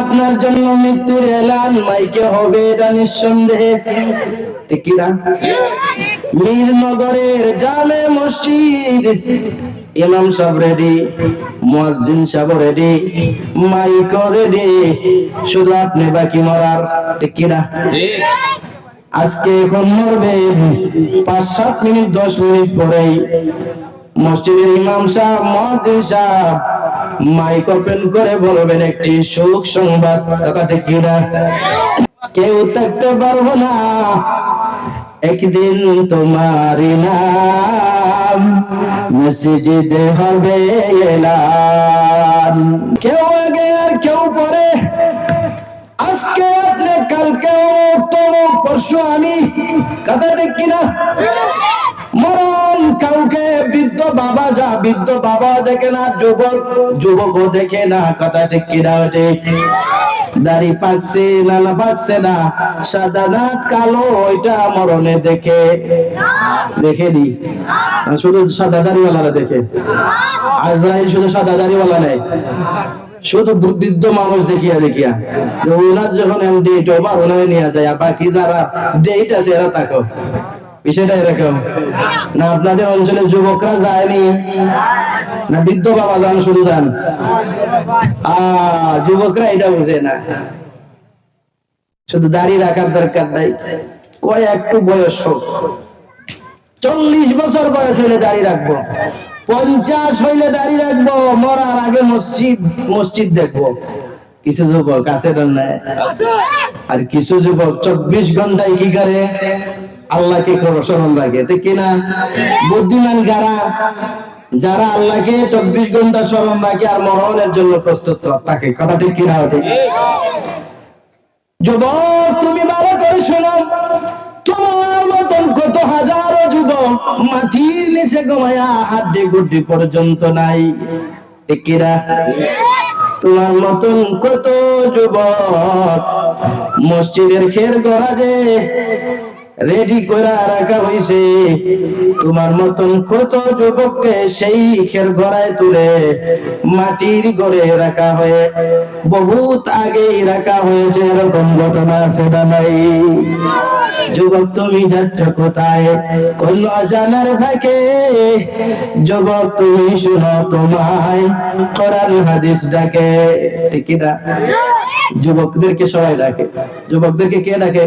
আপনার জন্য মৃত্যুর এলান মাইকে হবে, এটা নিঃসন্দেহে, ঠিক কি না? মিরনগরের জামে মসজিদ, ইমাম সাহেব রেডি, মুয়াজ্জিন সাহেব রেডি, মাইক রেডি, শুধু আপনি বাকি মরার, ঠিক কি না? আজকে এখন মরবে, 5-7 মিনিট 10 মিনিট পরেই মসজিদের ইমাম সাহেব, মুয়াজ্জিন সাহেব মাইক ওপেন করে বলবেন একটি সুখ সংবাদ, কথা ঠিক কি না? কেউ থাকতে পারবো না, একদিন তোমারই নাম মসজিদে হবে এলান। কেউ আগে আর কেউ পরে, আজকে আপনি, কালকে তমুক, পরশু আমি, কথা ঠিক কিনা? মরণ কাউকে বৃদ্ধ বাবা, যা বৃদ্ধ বাবা দেখে না, যুবকও দেখে না, কথা ঠিক কিনা? ঠিক। দাড়ি পাকছে না না পাকছে না, সাদা না কালো, ওইটা মরণে দেখে, দেখেনি। শুধু সাদা দাড়িওয়ালারা দেখে, আজরাইল শুধু সাদা দাড়িওয়ালা নেই, শুধু বৃদ্ধ মানুষ দেখিয়া দেখিয়া যে ওনার যখন ডেট ওভার ওনারে নিয়ে যায়, বাকি যারা ডেট আছে এরা থাকো। বিষয়টা এরকম না? আপনাদের অঞ্চলে যুবকরা যায়নি না, বৃদ্ধ বাবা যান, শুধু যান? যুবকরা এটা বুঝে না, শুধু দাড়ি রাখার দরকার নাই, কয় একটু বয়স হোক, 40 বছর বয়স হইলে দাড়ি রাখবো, 50 হইলে দাড়ি রাখবো, মরার আগে মসজিদ দেখবো। কিছু যুবক আছে না, আর কিছু যুবক 24 ঘন্টায় কি করে? আল্লাহকে স্মরণ রাখে, ঠিক কিনা? বুদ্ধিমান কারা? যারা আল্লাহকে 24 ঘন্টা স্মরণ রাখে আর মরণের জন্য প্রস্তুত থাকে, কথা ঠিক কিনা? ঠিক। যুবক তুমি ভালো করে শোনো, তোমার মতন কত হাজারো যুবক মাটির নিচে ঘুমায়া হাড্ডি গুড্ডি পর্যন্ত নাই, ঠিক কিনা? তোমার মতন কত যুবক মসজিদের খের গড়াজে রেডি করে রাখা হয়েছে, তোমার মতন কত যুবককে সেই খের গড়ায় তুলে মাটির ঘরে রাখা হয়ে বহুত আগেই রাখা হয়েছে, এরকম ঘটনা আছে না নাই? যুবক তুমি যাচ্ছ কোথায়? কোন অজানার ফাঁকে, যুবক তুমি শুনো, তোমায় কোরআন হাদিস ডাকে, ঠিক না? যুবকদেরকে সবাই ডাকে। যুবকদেরকে কে ডাকে?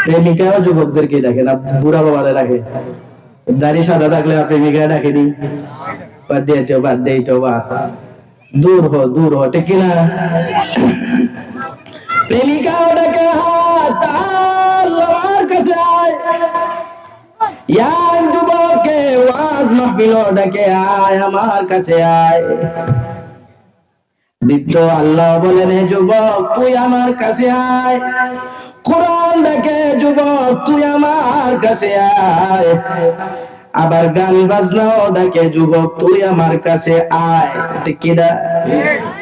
প্রেমিকাও যুবকদেরকে ডাকে না, বুড়া বাবারা ডাকে। দাড়ি সাদা থাকলে প্রেমিকা ডাকেনি, দূর হ, ঠিক না? প্রেমিকাও ডাকে, আমার কাছে আয়, ইয়ার যুবককে ওয়াজ মাহফিল ডাকে, আয় আমার কাছে আয়। বৃদ্ধ আল্লাহ বলেন, হে যুবক তুই আমার কাছে আয়। কোরআন ডাকে, যুবক তুই আমার কাছে আয়। আবার গান বাজনাও ডাকে, যুবক তুই আমার কাছে আয়, ঠিক কি না?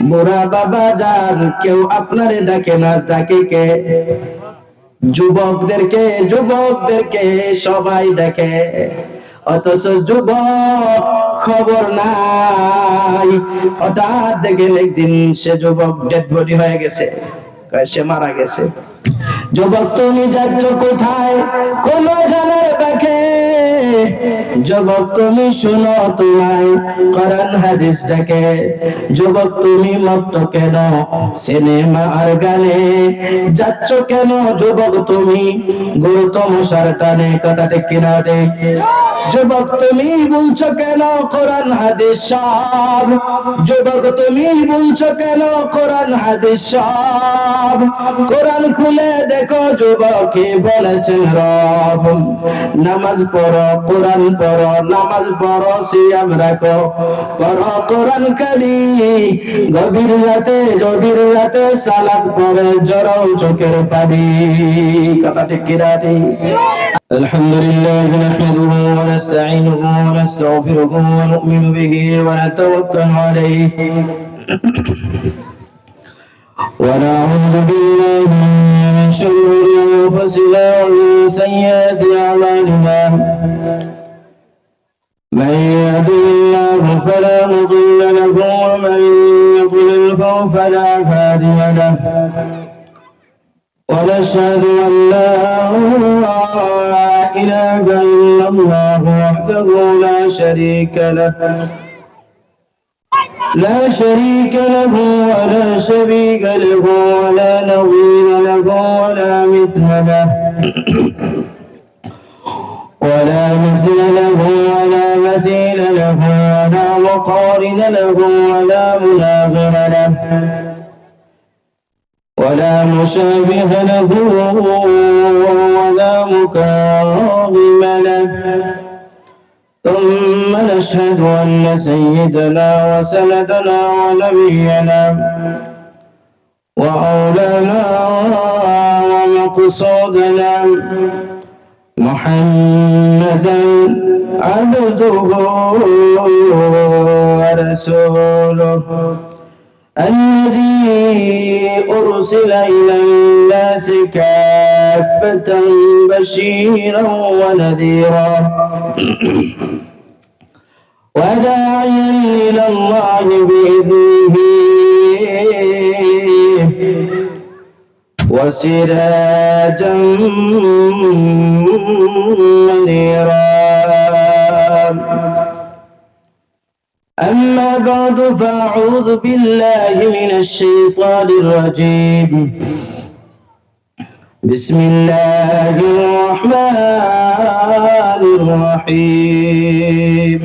বুড়া বাবা যান কেউ আপনারে ডাকে না, ডাকে কে? যুবকদেরকে সবাই ডাকে, অথচ যুবক খবর নাই। হঠাৎ দেখেন একদিন সে যুবক ডেড বডি হয়ে গেছে, সে মারা গেছে। যুবক তুমি যাচ্ছ কোথায়? কোন জানার বাঁকে, যুবক তুমি শুনো, তোমায় কোরআন হাদিস ডাকে। যুবক তুমি মত্ত কেন সিনেমা আর গানে যাচ্ছ কেন? যুবক তুমি গুরুতম সার টানে, কথা ঠিক কিনা? ঠিক। যুবক তুমি বলছো কেন কোরআন হাদিস সব? যুবক তুমি বলছো কেন কোরআন হাদিস সব? কোরআন খুলে দেখো যুবক কি বলেছেন রব। নামাজ পড়ো, কোরআন পড়ো, নামাজ পড়ো, সিয়াম রাখো, পড়ো কোরআন কারীম। গভীর রাতে সালাত পড়ে জড়াও চোখের পানি, কথা ঠিক কিনা? ঠিক। আলহামদুলিল্লাহ নাহমাদুহু ওয়া নাস্তাঈনুহু ওয়া নাস্তাগফিরুহু ওয়া নু'মিনু বিহি ওয়া নাতাওয়াক্কালু আলাইহি ওয়া নাউযু বিল্লাহি মিন শুরুরি আনফুসিনা ওয়া মিন সাইয়্যাতি আ'মালিনা। মান yahdihillahu falā mudilla lahu wa man يضلله فلا هادي له ونشهد أن لا إله إلا الله وحده لا شريك له ولا شبيه له ولا نظير له ولا مثل له ولا مثيل له ولا مقارن له ولا مناظر له ولا مشابه له ولا مكاظم له ثم نشهد أن سيدنا وسندنا ونبينا وأولانا ومقصودنا محمدا عبده ورسوله الذي أرسل إلى الناس كافة بشيرا ونذيرا وداعيا إلى الله بإذنه وسراجا منيرا أما بعد فأعوذ بالله من الشيطان الرجيم بسم الله الرحمن الرحيم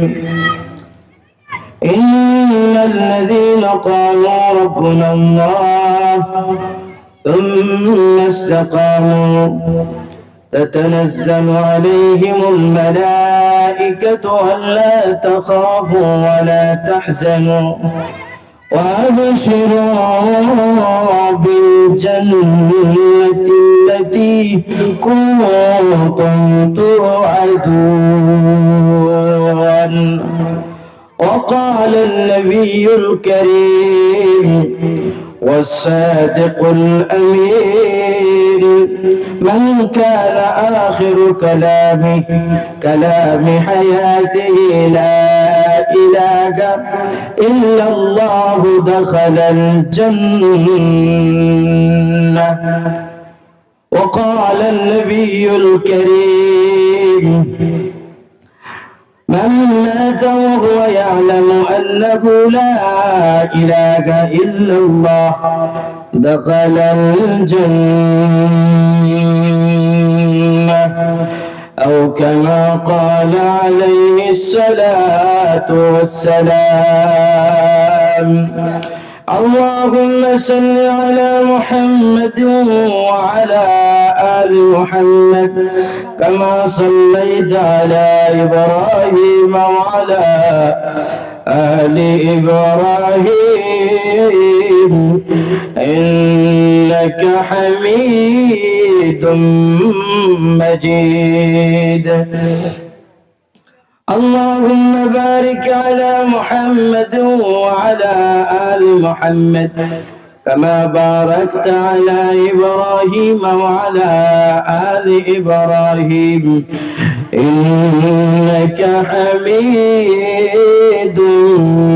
إن الذين قالوا ربنا الله ثم استقاموا تتنزل عليهم الملائكة ألا تخافوا ولا تحزنوا وأبشروا بالجنة التي كنتم توعدون. وقال النبي الكريم والصادق الأمين من كان آخر كلام حياته لا إله إلا الله دخل الجنة. وقال النبي الكريم من مات وهو يعلم أنه لا إله إلا الله دخل الجنة أو كما قال عليه الصلاة والسلام. اللهم صل على محمد وعلى آل محمد كما صليت على إبراهيم وعلى آل إبراهيم إنك حميد مجيد. اللهم بارك على محمد وعلى آل محمد كما باركت على إبراهيم وعلى آل إبراهيم إنك حميد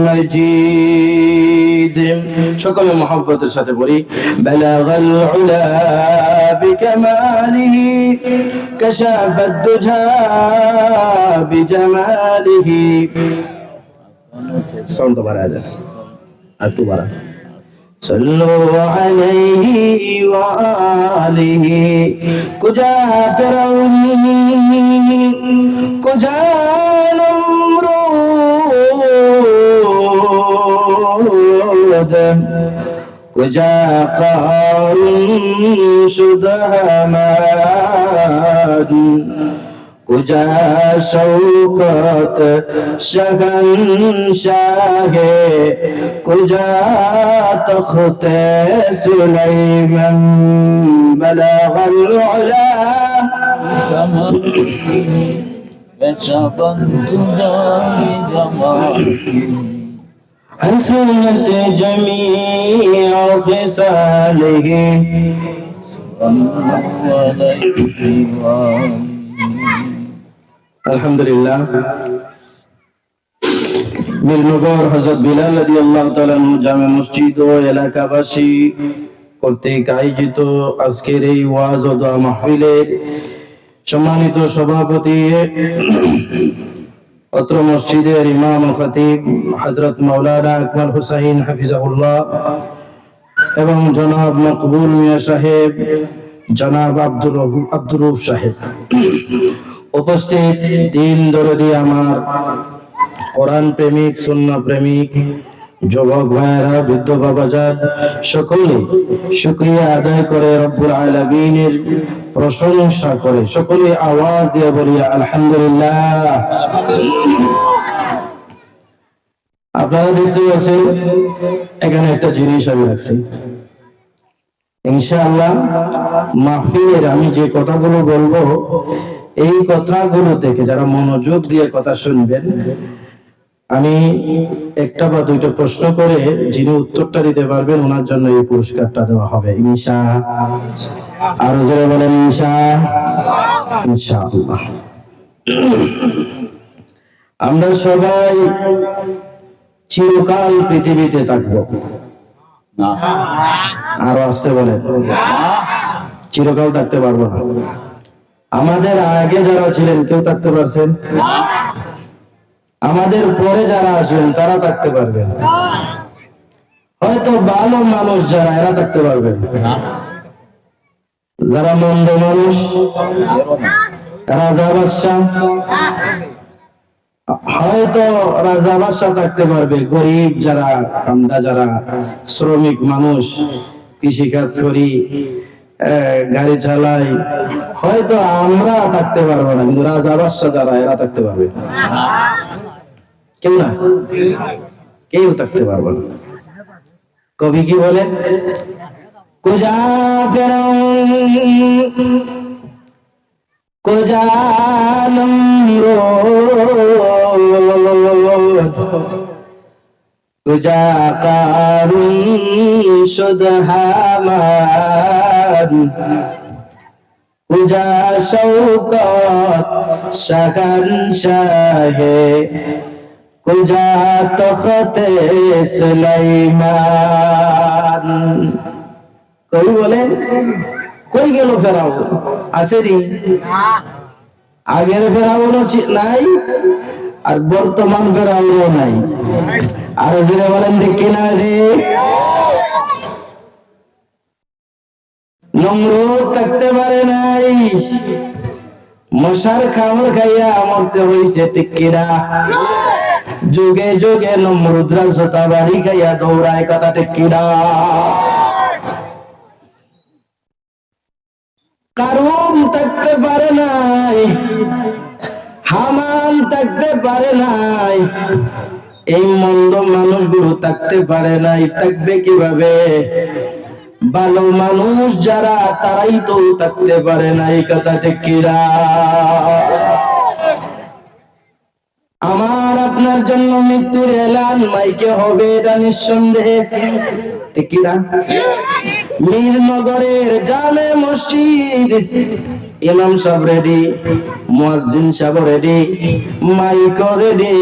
مجيد. شكرا محبة الشاتبوري بلغ العلا بكماله كشاف الدجى بجماله. صوت برادة أتوبرا صلوا عليه وآله. كجا فرعون كجا نمرود كجا قارون شد همان کجا شوکت شہنشاہ کجا تخت سلیمان بلغ العلا حسنت جميع خصاله الحمدللہ. মিলনগর হযরত বিলাল রাদিয়াল্লাহু তাআলা আনহু জামে মসজিদ ও এলাকাবাসী কর্তৃক আয়োজিত আজকের এই ওয়াজ ও দোয়া মাহফিলের সম্মানিত সভাপতি অত্র মসজিদের ইমাম ও খতিব হযরত মাওলানা আকমল হুসাইন হাফিজাহুল্লাহ এবং জনাব মকবুল মিয়া সাহেব, জনাব আব্দুর রউফ সাহেব, উপস্থিত দিন দরদি আমার কোরআন প্রেমিক, সুন্নাহ প্রেমিক যুবক ভাইয়েরা, বৃদ্ধ বাবাজান, সকলে শুকরিয়া আদায় করে রব্বুল আলামিনের প্রশংসা করে সকলে আওয়াজ দিয়ে বলি আলহামদুলিল্লাহ। আপনারা দেখতে পাচ্ছেন এখানে একটা জিনিস আমি রাখছি। ইনশাআল্লাহ মাহফিলের আমি যে কথাগুলো বলবো, এই কথাগুলো থেকে যারা মনোযোগ দিয়ে কথা শুনবেন, আমি একটা বা দুইটা প্রশ্ন করে যিনি উত্তরটা দিতে পারবেন ওনার জন্য এই পুরস্কারটা দেওয়া হবে ইনশাআল্লাহ। আরো জোরে বলেন ইনশাআল্লাহ। আমরা সবাই চিরকাল পৃথিবীতে থাকবো, আরো আসতে বলেন, চিরকাল থাকতে পারবো না। আমাদের আগে যারা ছিলেন কেউ থাকতে পারছেন? আমাদের পরে যারা আসবেন তারা থাকতে পারবেন। হয়তো ভালো মানুষ যারা, এরা থাকতে পারবেন। যারা মন্দ মানুষ, রাজা বাদশাহ, হয়তো রাজা বাদশাহ থাকতে পারবে। গরিব যারা, আমরা যারা শ্রমিক মানুষ, কৃষিকাজ করি, গাড়ি চালাই, হয়তো আমরা থাকতে পারবো না, কিন্তু রাজা বাদশাহ যারা এরা থাকতে পারবে। কেউ না, কেউ থাকতে পারবো না। কবি কি বলেন? কুজা ফেরাউন কুজা নমরুদ কুজা কারুন শুদ হামান কুজা শৌকত শাহনশাহে কুজা তখতে সুলাইমান। কই বলেন কই গেল ফেরাউন? আসেনি? আগের ফেরাউনও নাই আর বর্তমান ফেরাউনও নাই। আর জোরে বলেন ঠিক কিনা? নমরুদ থাকতে পারে নাই, মশার খামর খাইয়া মরতে হইছে, ঠিক কিনা? যুগে যুগে নমরুদরা জোতা বাড়ি খাইয়া দৌড়ায়, কথা ঠিক কিনা? কারুন থাকতে পারে নাই, হামান থাকতে পারে নাই, এই মন্দ মানুষগুলো থাকতে পারে নাই। থাকবে কিভাবে? ভালো মানুষ যারা, তারাই তো থাকতে পারে নাই, কথা ঠিক কিনা? আমার আপনার জন্য মৃত্যুর এলান মাইকে হবে, এটা নিঃসন্দেহে, ঠিক কিনা? মিরনগরের জামে মসজিদ, ইমাম সাহেব রেডি, মুয়াজ্জিন সাহেব রেডি, মাইক রেডি,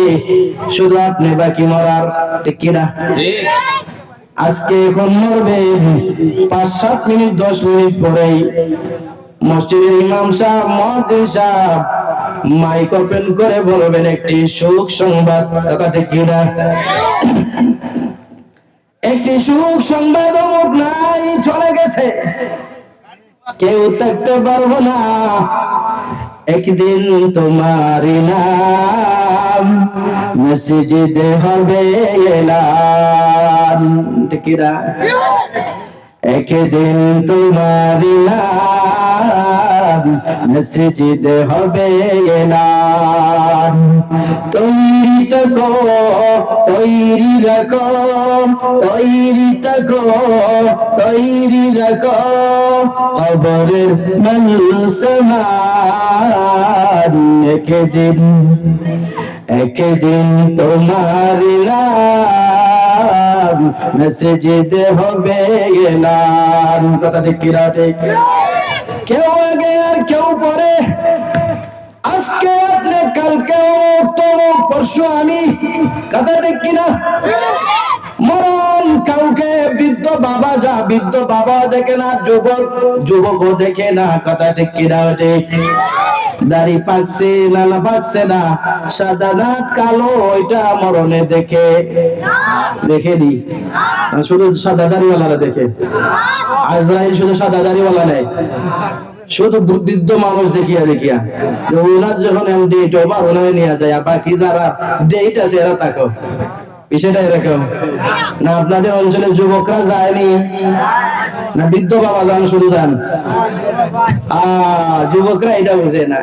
শুধু আপনি বাকি মরার, ঠিক কিনা? আজকে এখন মরবে, 5-7 মিনিট 10 মিনিট পরেই মসজিদের ইমাম সাহেব, মুয়াজ্জিন সাহেব মাইক ওপেন করে বলবেন একটি সুখ সংবাদ, কথা ঠিক কিনা? একটি সুখ সংবাদ অমুক নাই, চলে গেছে, কেউ থাকতে পারবো না। একদিন তোমারি নাম মসজিদে হবে এলান, ঠিক কিনা? একদিন তোমারি নাম মসজিদে হবে এলান। তৈরি থাকো, তৈরি রাখো, তৈরি থাকো, তৈরি রাখো, কবরের মলসমান। একদিন একদিন তোমার নাম মসজিদে হবে এলান, কথা ঠিক কিনা? ঠিক। কেউ আগে আর কেউ পরে, আজকে আপনি কালকে অমুক পরশু আমি, কথা ঠিক কিনা? মরণ কাউকে বৃদ্ধ বাবা দেখে না, যুবকও দেখে না, কথা ঠিক কিনা? ঠিক। দাড়ি পাকছে না পাকছে না, সাদা দাঁত কালো, ওইটা মরণে দেখে শুধু সাদা দাড়িওয়ালারা দেখে। আজরাইল শুধু সাদা দাড়িওয়ালা নেই, শুধু বৃদ্ধ মানুষ দেখিয়া যে ওনার যখন ডেট ওভার ওনারে নিয়ে যায়, বাকি যারা ডেট আছে এরা তাকাও। বিষয়টা এরকম না? আপনাদের অঞ্চলে যুবকরা যায়নি না বৃদ্ধ বাবা যান, শুধু যান? যুবকরা এটা বুঝে না,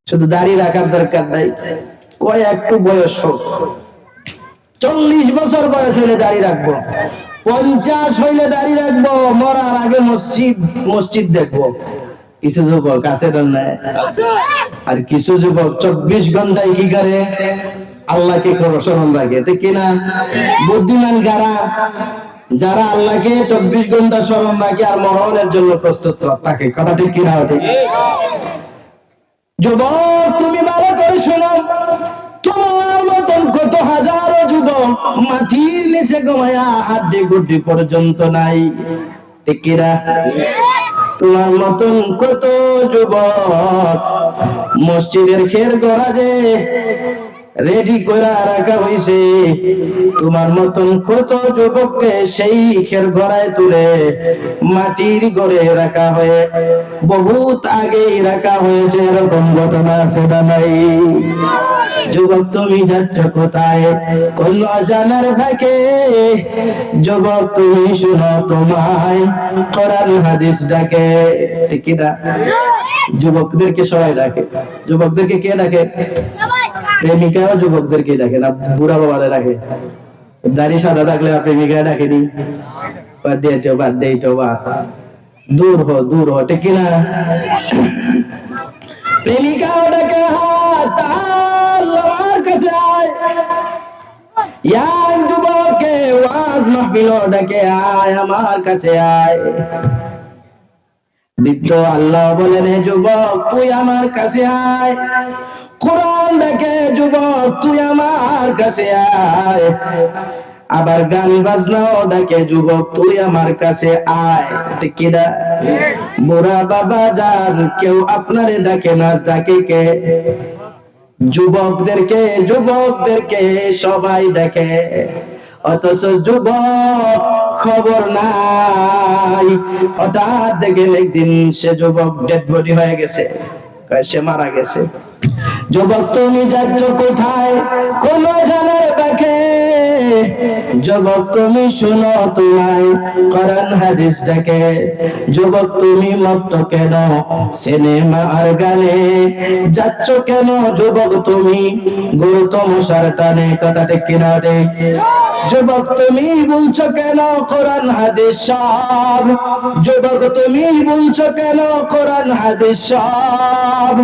শুধু দাড়ি রাখার দরকার নাই, কয় একটু বয়স হোক, 40 বছর বয়স হইলে দাড়ি রাখবো, 50 হইলে দাড়ি রাখবো, মরার আগে মসজিদ দেখবো। কিছু যুবক আছে না, আর কিছু যুবক 24 ঘন্টায় কি করে? আল্লাহকে স্মরণ রাখে, ঠিক কিনা? বুদ্ধিমান কারা? যারা আল্লাহকে 24 ঘন্টা স্মরণ রাখে আর মরণের জন্য প্রস্তুত থাকে, কথা ঠিক কিনা? ঠিক। যুবক তুমি ভালো করে শোনো, তোমার মতন কত হাজারো যুবক মাটির নিচে ঘুমায়া হাড্ডি গুড্ডি পর্যন্ত নাই, ঠিক কিনা? তোমার মতন কত যুবক মসজিদের খের গড়াজে রেডি করে রাখা হয়েছে, তোমার মতন কত যুবককে সেই খের গড়ায় তুলে মাটির ঘরে রাখা হয়ে বহুত আগেই রাখা হয়েছে, এরকম ঘটনা আছে না নাই? যুবক তুমি যাচ্ছ কোথায়? কোন অজানার ফাঁকে। যুবক তুমি শুনো, তোমায় কোরআন হাদিস ডাকে, ঠিক কিনা? যুবকদেরকে সবাই ডাকে। যুবকদেরকে কে ডাকে? প্রেমিকাও যুবকদেরকে ডাকে না, বুড়া বাবারা ডাকে। দাড়ি সাদা থাকলে প্রেমিকা ডাকেনি, দূর হো, ঠিক কিনা? প্রেমিকাও ডাকে, আমার কাছে আয়। যুবককে ওয়াজ মাহফিল ডাকে, আয় আমার কাছে আয়। বৃদ্ধ আল্লাহ বলেন, হে যুবক তুই আমার কাছে আয়। কোরআন ডাকে, যুবক তুই আমার কাছে আয়। আবার গান বাজনাও ডাকে, যুবক তুই আমার কাছে আয়, ঠিক কিনা? বুড়া বাবা যান কেউ আপনারে ডাকে না, ডাকে কে? যুবকদেরকে সবাই ডাকে, অথচ যুবক খবর নাই। হঠাৎ দেখেন একদিন সে যুবক ডেড বডি হয়ে গেছে, সে মারা গেছে। যুবক তুমি যাচ্ছ কোথায়? কোন জানার বাঁকে। যুবক তুমি শুনো, তোমায় কোরআন হাদিস ডাকে। যুবক তুমি মত্ত কেন সিনেমা আর গানে যাচ্ছ কেন? যুবক তুমি গুরুত্ব মশার টানে, কথা ঠিক কিনা? যুবক তুমি বলছো কেন কোরআন হাদিস সব? যুবক তুমি বলছো কেন কোরআন হাদিস সব?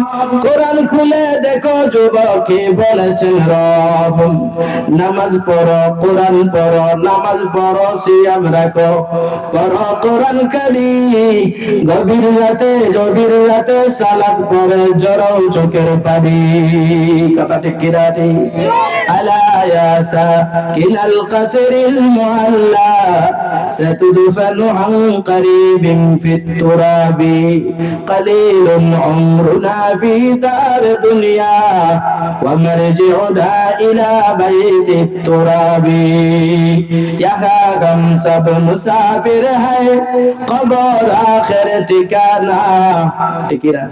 কোরআন খুলে দেখো যুবক কি বলেছেন রব। নামাজ পড়ো, কোরআন পড়ো, নামাজ পড়ো, সিয়াম রাখো, পড়ো কোরআন কারীম। গভীর রাতে সালাত পড়ে জড়াও চোখের পানি, কথা ঠিক কিনা? আলা ইয়া সাকিনাল কাসরিল মুআল্লা সাতুদফানু আন কারীবিন ফিত তুরাবি কালিলুন উমরুনা ফি দার দুনিয়া ওয়া মারজিউনা ইলা বাইতিত তুরাবি। ইহা গম সব মুসাফির হ্যায়, কবর আখির ঠিকানা, ঠিক কিনা?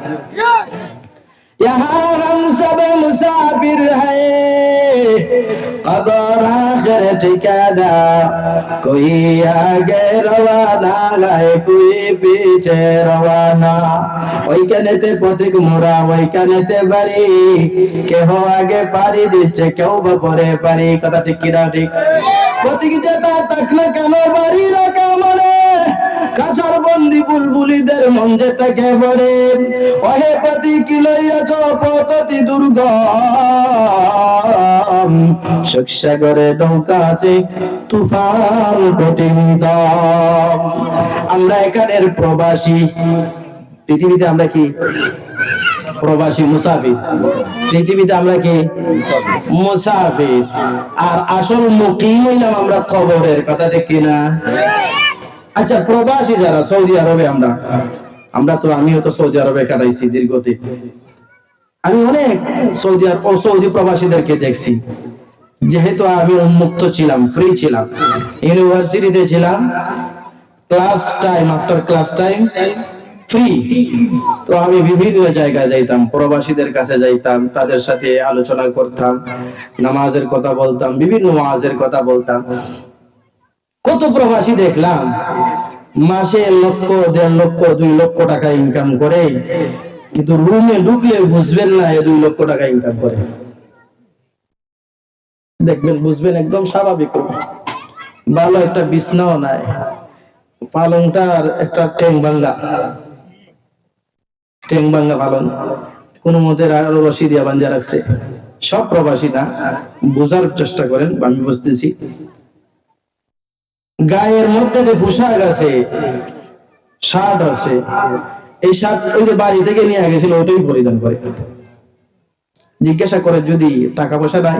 यहाँ हम सब मुसाफिर है, कब्र आखिर ठिकाना। कोई आगे रवाना है, कोई पीछे रवाना। ওইখানেতে পথিক মোরা, ওইখানেতে বাড়ি, কেহ আগে পারি দিচ্ছে, কেউ বা পরে পারি, কথা ঠিক কিনা? ঠিক। পথিক যেটা তাক না কেন বাড়ি রাখা মানে কাছার বন্দি বুলবুলিদের মন যে তাকে বলে, ওহে পতি কি লইয়াছ পততি দুর্গম। সুখসাগরে নৌকা আছে, তুফান কঠিন দম। আমরা এখানের প্রবাসী, পৃথিবীতে আমরা কি প্রবাসী মুসাফির। পৃথিবীতে আমরা কি মুসাফির, আর আসল মুকিম হইলাম আমরা কবরের। কথা ঠিক কিনা? আচ্ছা, প্রবাসী যারা সৌদি আরবে, আমরা তো আমিও তো সৌদি আরবে কাটাইছি দীর্ঘদিন। আমি অনেক সৌদি প্রবাসীদেরকে দেখছি। যেহেতু আমি উন্মুক্ত ছিলাম, ফ্রি ছিলাম, ইউনিভার্সিটিতে ছিলাম, class time after class time free, তো আমি বিভিন্ন জায়গায় যাইতাম, প্রবাসীদের কাছে যাইতাম, তাদের সাথে আলোচনা করতাম, নামাজের কথা বলতাম, বিভিন্ন ওয়াজের কথা বলতাম। কত প্রবাসী দেখলাম মাসে 1 লক্ষ, 1.5 লক্ষ, 2 লক্ষ টাকা ইনকাম করে, কিন্তু রুমে ঢুকলে বুঝবেন না 2 লক্ষ টাকা ইনকাম করে। দেখবেন, বুঝবেন একদম স্বাভাবিক। ভালো একটা বিছনাও নাই, পালংটার একটা ঠ্যাং ভাঙ্গা পালং, কোন মতে আরো রশি দিয়া বান্ধা রাখছে। সব প্রবাসী না, বোঝার চেষ্টা করেন, আমি বুঝতেছি। গায়ের মধ্যে যে পোশাক আছে, শার্ট আছে, এই শার্ট ওই যে বাড়ি থেকে নিয়ে গেছিল ওটাই পরিধান করে। জিজ্ঞাসা করে যদি টাকা পয়সা নাই,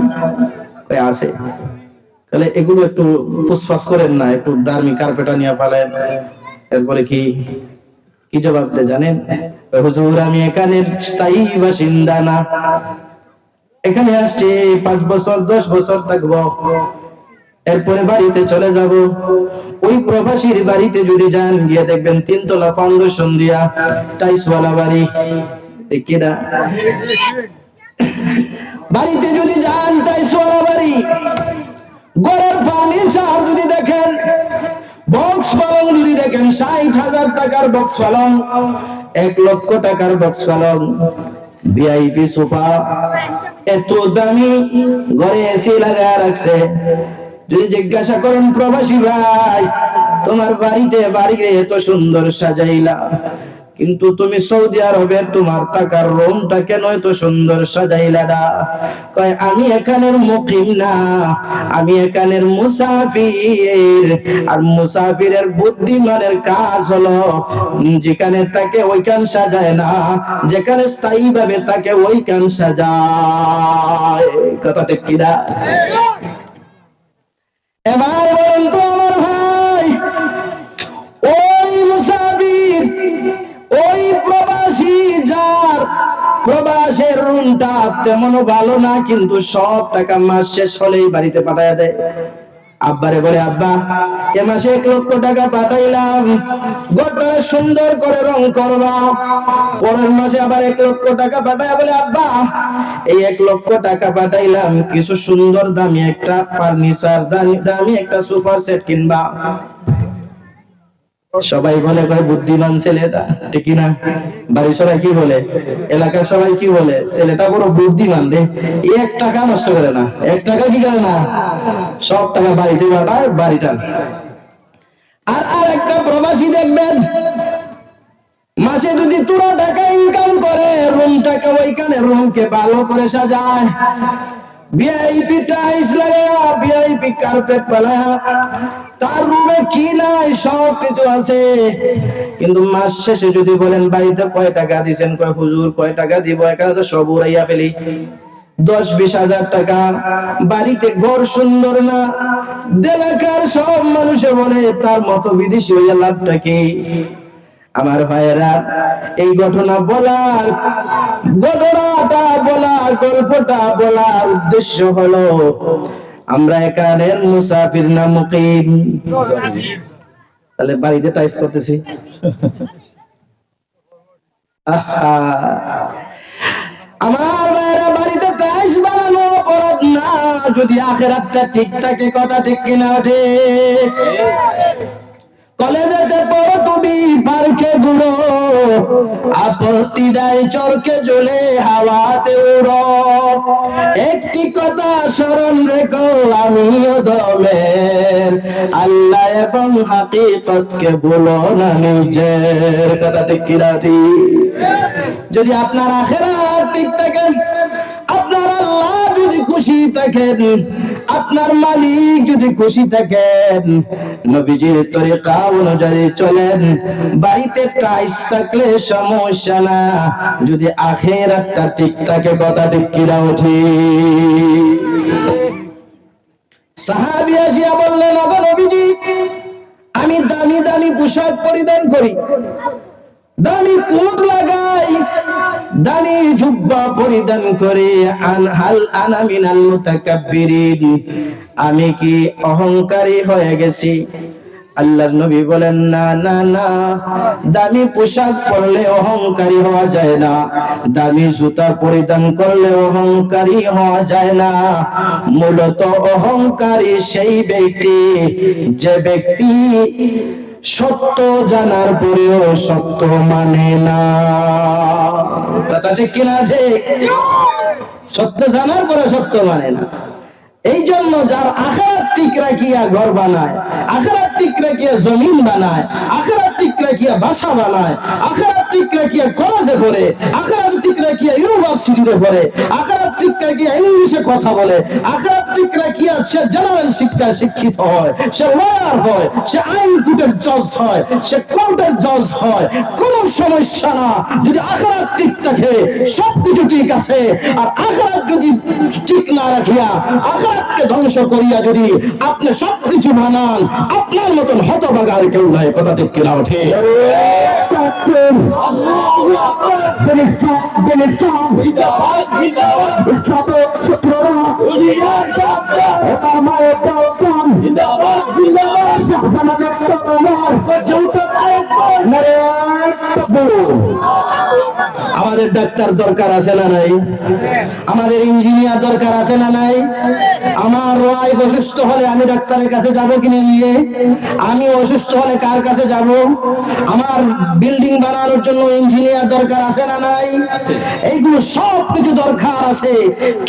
আছে, তাহলে এগুলো একটু ফুসফাস করেন না, একটু দামি কার্পেটা নিয়ে পালেন। এরপরে কি জবাব দেয় জানেন? হুজুর, আমি এখানের স্থায়ী বাসিন্দা না, এখানে আসছি 5 বছর 10 বছর থাকবো, এরপরে বাড়িতে চলে যাব। ওই প্রবাসীর বাড়িতে যদি যান, গিয়ে দেখবেন 3 তলা ফাউন্ডেশন দিয়া টাইলসওয়ালা বাড়ি। কিনা? বাড়িতে যদি যান টাইলসওয়ালা বাড়ি, ঘরের ফার্নিচার যদি দেখেন, বক্স পালং যদি দেখেন, 60,000 টাকার বক্স পালং, 1 লক্ষ টাকার বক্স পালং, ভিআইপি সোফা, এত দামি, ঘরে এসি লাগায় রাখছে। যদি জিজ্ঞাসা করেন প্রবাসী ভাই, তোমার বাড়িতে বাড়িতে এত সুন্দর সাজাইলা, কিন্তু তুমি সৌদি আরবের তোমার টাকার রুমটা কেন এত সুন্দর সাজাইলা না? কয়, আমি এখানের মুকিম না, আমি এখানের মুসাফির। আর মুসাফিরের বুদ্ধিমানের কাজ হলো যেখানে তাকে ওইখান সাজায় না, যেখানে স্থায়ী ভাবে তাকে ওইখান সাজায়। কথা ঠিক কিনা? এবার বলুন তো আমার ভাই, ওই মুসাফির, ওই প্রবাসী যার প্রবাসের রুমটা তেমন ভালো না, কিন্তু সব টাকা মাস শেষ হলেই বাড়িতে পাঠায় দেয়। আব্বারে বলে, আব্বা, এ মাসে 1 লক্ষ টাকা পাঠাইলাম, ঘরটা সুন্দর করে রং করবা। পরের মাসে আবার 1 লক্ষ টাকা পাঠায় বলে, আব্বা, এই 1 লক্ষ টাকা পাঠাইলাম, কিছু সুন্দর দামি একটা ফার্নিচার, দামি একটা সোফার সেট কিনবা। সবাই বলে, ভাই বুদ্ধিমান ছেলেটা, ঠিক না? বাড়ির সবাই কি বলে, এলাকার সবাই কি বলে, ছেলেটা বড় বুদ্ধিমান রে, 1 টাকা নষ্ট করে না, 1 টাকা কি করে না, সব টাকা বাড়িতে পাঠায়, বাড়িটা। আর একটা প্রবাসী দেখবেন, মাসে যদি 2 টাকা ইনকাম করে, রুমটাকে ওইখানে রুমকে ভালো করে সাজায়, ভিআইপি টাইলস লাগায়া, ভিআইপি কার্পেট পালায়া, তার রুমে কি নাই সব কিছু আছে। কিন্তু মাস শেষে যদি বলেন বাড়িতে কয় টাকা দিবেন, কয় হুজুর কয় টাকা দিব, এখানে তো সব উড়াইয়া ফেলি, 10-20 হাজার টাকা। বাড়িতে ঘর সুন্দর না, এলাকার সব মানুষে বলে তার মতো বিদেশি হইয়া লাভটা কি? আমার ভাইয়েরা, এই ঘটনাটা বলার, গল্পটা বলার উদ্দেশ্য হলো আমরা এখানের মুসাফির না মুকিম। তাহলে বাড়িতে টাইস করতেছি। আমার ভাইয়েরা, বাড়িতে টাইস বানানো অপরাধ না, যদি আখিরাতটা ঠিক থাকে। কথা ঠিক কিনা? ঠিক। কলেজেতে পড়ো তুমি, পার্কে ঘুরো, আপত্তি দেয় চরকে জ্বলে হাওয়াতে উড়ো, একটি কথা স্মরণ রেখো, আমিও দমের, আল্লাহ এবং হাকিকতকে ভুলো না নিজের। কথা ঠিক কিনা? ঠিক। যদি আপনার আখিরাত ঠিক থাকে, আপনার আল্লাহ যদি খুশি থাকেন, আপনার মালিক যদি খুশি থাকেন, নবীজির তরিকা অনুযায়ী চলেন, বাড়িতে টাইস থাকলে সমস্যা না, যদি আখিরাতটা ঠিক থাকে। কথা ঠিক কিনা উঠি? সাহাবী আসিয়া বললেন, ওগো নবীজি, আমি দামি দামি পোশাক পরিধান করি, দামি কোট লাগাই, দামি জুব্বা পরিধান করে, হাল আনা মিনাল মুতাকাব্বিরিন, আমি কি অহংকারী হয়ে গেছি? আল্লাহর নবী বলেন, না না না, দামি পোশাক পরলে অহংকারী হওয়া যায় না, দামি জুতা পরিধান করলে অহংকারী হওয়া যায় না। মূলত অহংকারী সেই ব্যক্তি যে ব্যক্তি সত্য জানার পরেও সত্য মানে না। কথা ঠিক কিনা? ঠিক। সত্য জানার পরে সত্য মানে না। এই জন্য যার আখিরাত ঠিক রাখিয়া ঘর বানায়, আখিরাত ঠিক রাখিয়া জমিন বানায়, আখিরাত ঠিক রাখিয়া বাসা বানায়, আখিরাত ঠিক রাখিয়া কলেজে পড়ে, আখিরাত ঠিক রাখিয়া ইউনিভার্সিটিতে পড়ে, আখিরাত ঠিক রাখিয়া ইংলিশে কথা বলে, আখিরাত ঠিক রাখিয়া সে জেনারেল শিক্ষায় শিক্ষিত হয়, সে লয়ার হয়, সে আইন কোর্টের জজ হয়, সে কোর্টের জজ হয়, কোনো সমস্যা না। যদি আখিরাত ঠিক থাকে সবকিছু ঠিক আছে। আর আখিরাত যদি ঠিক না রাখিয়া, আখিরাতকে ধ্বংস করিয়া যদি আপনি সবকিছু বানান, আপনার মতন হতভাগা আর কেউ নাই। কথা ঠিক কিনা ওঠে? আমাদের ডাক্তার দরকার আছে না নাই? আমাদের ইঞ্জিনিয়ার দরকার আছে না নাই? আমার ওয়াইফ অসুস্থ হলে আমি ডাক্তারের কাছে যাব কিনে নিয়ে? আমি অসুস্থ হলে কার কাছে যাব? আমার বিল্ডিং বানানোর জন্য ইঞ্জিনিয়ার দরকার আছে না নাই? এইগুলো সব কিছু দরকার আছে,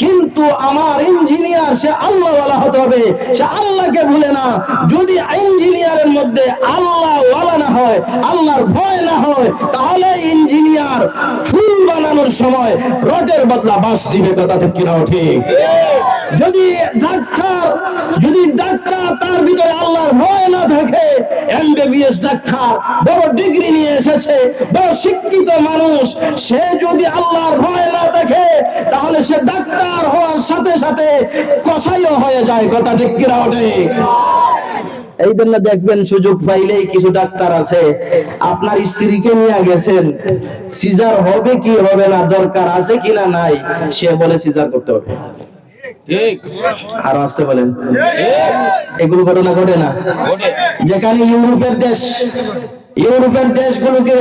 কিন্তু আমার ইঞ্জিনিয়ার সে আল্লাহওয়ালা হতে হবে, সে আল্লাহকে ভুলে না। যদি ইঞ্জিনিয়ারের মধ্যে আল্লাহওয়ালা না হয়, আল্লাহর ভয় না হয়, তাহলে ইঞ্জিনিয়ার ফুল বানানোর সময় রডের বদলা বাঁশ দিবে। কথা ঠিক কিনা ঠিক? যদি ডাক্তার তার ভিতরে আল্লাহর ভয় না থাকে, এমবিবিএস ডাক্তার বড় ডিগ্রি নিয়ে এসেছে, বড় শিক্ষিত মানুষ, সে যদি আল্লাহর ভয় না থাকে, তাহলে সে ডাক্তার হওয়ার সাথে সাথে কসাইও হয়ে যায়। কথা ঠিক কিনা ঠিক? এই জন্য দেখবেন সুযোগ পাইলেই কিছু ডাক্তার আছে, আপনার স্ত্রীকে নিয়ে গেছেন, সিজার হবে কি হবে না, দরকার আছে কিনা নাই, সে বলে সিজার করতে হবে। ঠিক। আর আসতে বলেন, এগুলো ঘটনা ঘটে না? যেখানে ইউরোপের দেশগুলোকে,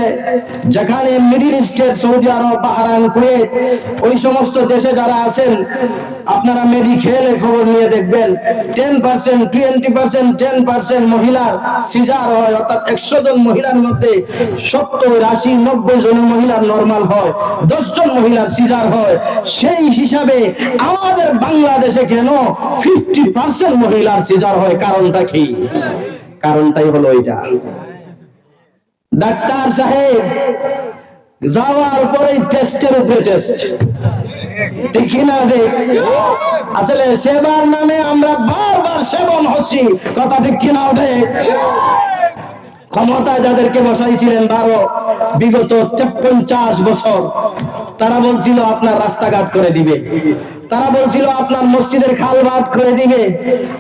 যেখানে মিডিল ইস্টের সৌদি আরব, বাহরাইন, কুয়েত, ওই সমস্ত দেশে যারা আছেন, আপনারা মেডিকেলের খবর নিয়ে দেখবেন 10%, 20%, 10% মহিলার সিজার হয়। অর্থাৎ 100 জন মহিলার মধ্যে 70, 80, 90 জন মহিলার নরমাল হয়, 10 জন মহিলার সিজার হয়। সেই হিসাবে আমাদের বাংলাদেশে কেন 50% মহিলার সিজার হয়? কারণটা কি? কারণটাই হলো এটা, ডাক্তার সাহেব যাওয়ার পরে টেস্টের উপরে টেস্ট। ঠিক কিনা? আসলে সেবার নামে আমরা বারবার সেবন হচ্ছি। কথা ঠিক কিনা ওঠে? ক্ষমতা যাদেরকে বসাইছিলেন বিগত 50 বছর, তারা বলছিল আপনার রাস্তাঘাট করে দিবে, তারা বলছিল আপনার মসজিদের খাল বাঁধ করে দিবে।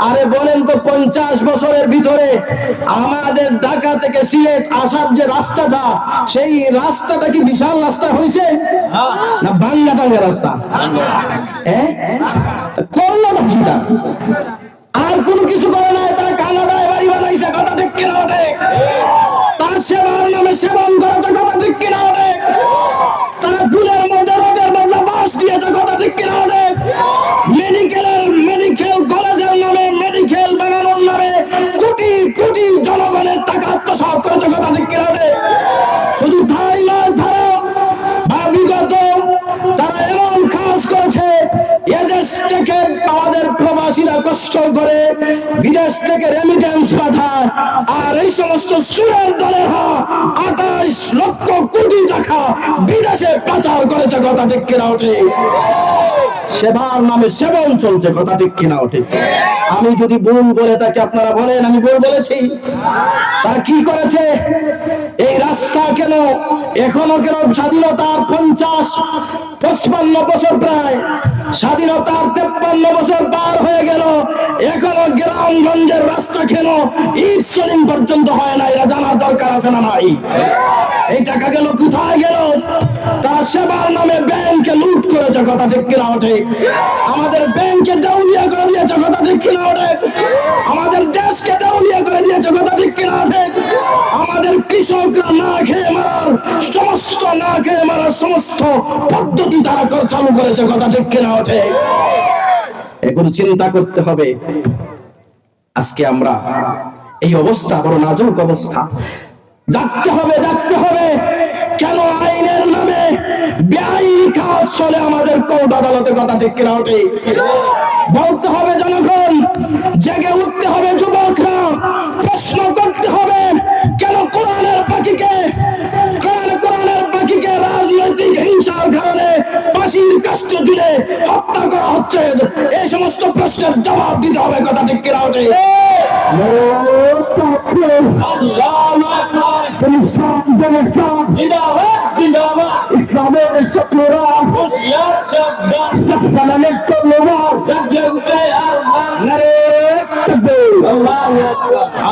আরে বলেন তো, 50 বছরের ভিতরে আমাদের ঢাকা থেকে সিলেট আসার যে রাস্তাটা, সেই রাস্তাটা কি বিশাল রাস্তা হয়েছে না ভাঙ্গা টাঙ্গা রাস্তা? করলো না কি? আর কোনো কিছু করে নাই, তারা কানাডায় বাড়ি বানাইছে। কথা ঠিক কিনা ওঠে? তার সেবার নামে সেবন করেছে। কথা ঠিক কিনা ওঠে? তারা ফুলের মধ্যে রোদের বদলা বাঁশ দিয়েছে। কথা ঠিক কিনা ওঠে? মেডিকেল কলেজের নামে, মেডিকেল বানানোর নামে কোটি কোটি জনগণের টাকা আত্মসাৎ করেছে। কথা ঠিক কিনা ওঠে? শুধু তাই নয়, বিগত তারা এমন কাজ করেছে, এদেশ থেকে আমাদের প্রবাসীরা কষ্ট করে বিদেশ থেকে রেমিটেন্স পাঠায়, আর এই সমস্ত সুরের দলের 28 লক্ষ কোটি টাকা বিদেশে পাচার করেছে। কথা ঠিক কিনা ওঠে? সেবার নামে সেবন চলছে, কথা ঠিক কিনা ওঠে? আমি যদি ভুল বলে থাকি আপনারা বলেন আমি ভুল বলেছি। তারা কি করেছে? এই রাস্তা কেন এখনো কেন স্বাধীনতার 55 বছর, প্রায় স্বাধীনতার 53 বছর পার হয়ে গেল, এখনো গ্রামগঞ্জের রাস্তা কেন ঈদ শরীফ পর্যন্ত হয় না? এরা জানার দরকার আছে না নাই? এই টাকা গেল কোথায় গেল? তারা সেবার নামে ব্যাংকে লুট করেছে, কথা ঠিক কিনা ওঠে? আমাদের ব্যাংকে দেউলিয়া করে দিয়েছে, কথা ঠিক কিনা ওঠে? আমাদের দেশকে দেউলিয়া করে দিয়েছে, কথা ঠিক কিনা ওঠে? আমাদের কৃষকরা না খেয়ে মারার সমস্ত পদ্ধতি তারা চালু করেছে, কথা ঠিক কিনা ওঠে? এগুলো চিন্তা করতে হবে। আজকে আমরা এই অবস্থা, বড় নাজুক অবস্থা। জাগতে হবে। কেন আইনের নামে বেআইনি কাজ চলে আমাদের কোর্ট আদালতে, কথা ঠিক কিনা ওঠে? বলতে হবে জনগণ, জেগে উঠতে হবে যুবকরা, প্রশ্ন করতে হবে কেন কোরআনের পাখিকে রাজনৈতিক হিংসার কারণে ফাঁসির কাষ্ঠে ঝুলে হত্যা করা হচ্ছে। এই সমস্ত প্রশ্নের জবাব দিতে হবে, কথা ঠিক কিনা ওঠে? ইসলামের শত্রুরা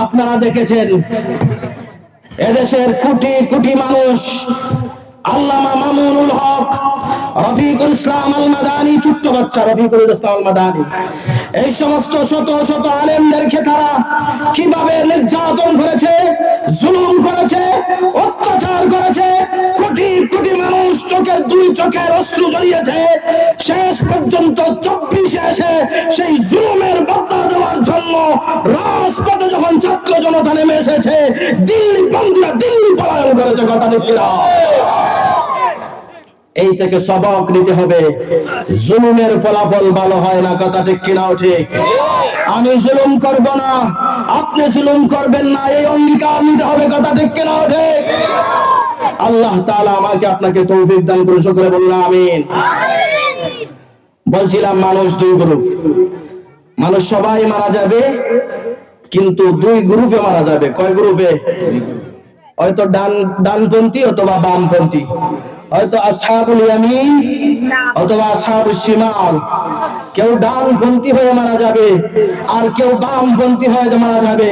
আপনারা দেখেছেন এদেশের কোটি কোটি মানুষ, আল্লামা মামুনুল হক, রফিকুল ইসলাম আল মাদানী, ছোট্ট বাচ্চা রফিকুল ইসলাম আল মাদানী, এই সমস্ত শত শত আলেমদেরকে তারা কিভাবে নির্যাতন করেছে, জুলুম করেছে, অত্যাচার করেছে। কোটি কোটি মানুষ দুই চোখের অশ্রু ঝরিয়েছে। শেষ পর্যন্ত 24-এ এসে সেই জুলুমের বদলা দেওয়ার জন্য রাজপথে যখন ছাত্র জনতা নেমে এসেছে, দিল্লি বন্ধুরা দিল্লি পলায়ন করেছে, কথা ঠিক কিনা? এই থেকে সবক নিতে হবে। জুলুমের ফলাফল ভালো হয় না, কথা ঠিক কিনা ওঠে? আমি জুলুম করব না, আপনি জুলুম করবেন না, এই অঙ্গীকার নিতে হবে, কথা ঠিক কিনা ওঠে? আল্লাহ তাআলা আমাকে আপনাকে তৌফিক দান করুন, সকলে বলুন আমিন। বলছিলাম মানুষ দুই গ্রুপ, মানুষ সবাই মারা যাবে, কিন্তু দুই গ্রুপে মারা যাবে। কয় গ্রুপে? হয়তো ডানপন্থী অথবা বামপন্থী, হয়তো আসহাবুল ইয়ামিন অথবা আসহাবুশ শিমাল। কেউ ডানপন্থী হয়ে মারা যাবে, আর কেউ বামপন্থী হয়ে মারা যাবে।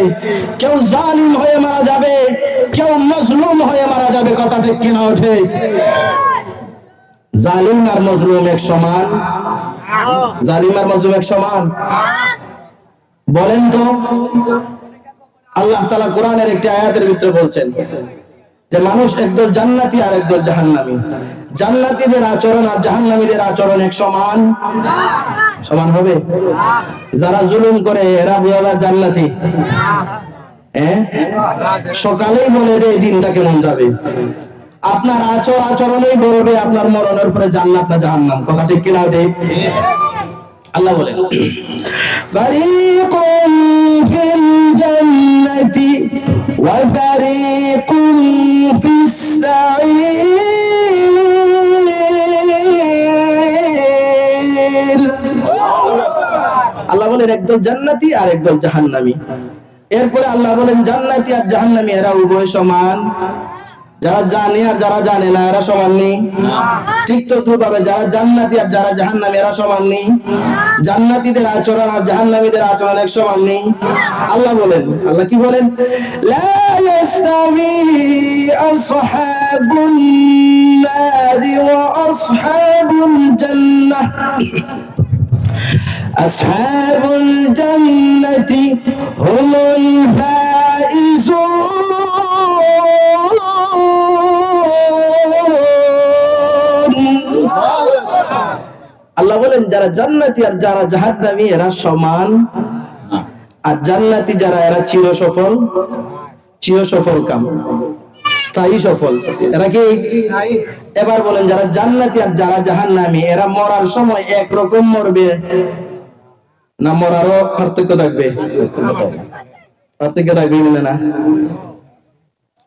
কেউ জালিম হয়ে মারা যাবে, কেউ মজলুম হয়ে মারা যাবে, কথা ঠিক কিনা ওঠে? জালিম আর মজলুম এক সমান? জালিম আর মজলুম এক সমান? বলেন তো। আল্লাহ তাআলা কোরআনের একটি আয়াতের ভিতরে বলছেন যে মানুষ একদল জান্নাতি আর একদল জাহান্নামী। জান্নাতীদের আচরণ আর জাহান্নামীদের আচরণ এক সমান? সমান হবে? যারা জুলুম করে এরা বোঝা জান্নাতি, সকালেই বলে দেয় দিনটা কেমন যাবে। আপনার আচরণেই বলবে আপনার মরণের পরে জান্নাত না জাহান্নাম, কথা ঠিক কিনা? আল্লাহ বলেন ফারিকুন ফিল জান্নাতি ওয়া ফারিকুন ফিস সাঈর। আল্লাহ বলেন একদল জান্নাতি আর একদল জাহান্নামী। এরপরে আল্লাহ বলেন জান্নাতি আর জাহান্নামী এরা উভয় সমান। যারা জানে আর যারা জানে না এরা সমান নেই। ঠিক তদ্রুপভাবে যারা জান্নাতি আর যারা জাহান্নামী এরা সমান নেই। জান্নাতীদের আচরণ আর জাহান্নামীদের আচরণ এক সমান নেই। আল্লাহ বলেন, আল্লাহ কি বলেন? লা ইয়াস্তাবি আসহাবুন নারি ওয়া আসহাবুল জান্নাহ। আসহাবুল জান্নাতি হুমুল ফাইজুন। আল্লাহ বলেন যারা জান্নাতি আর যারা জাহান্নামী এরা সমান। আর জান্নাতি যারা এরা চির সফল কাম, স্থায়ী সফল। এরা কি? এবার বলেন যারা জান্নাতি আর যারা জাহান্নামী এরা মরার সময় একরকম মরবে না মরারও পার্থক্য থাকবে? পার্থক্য থাকবে না?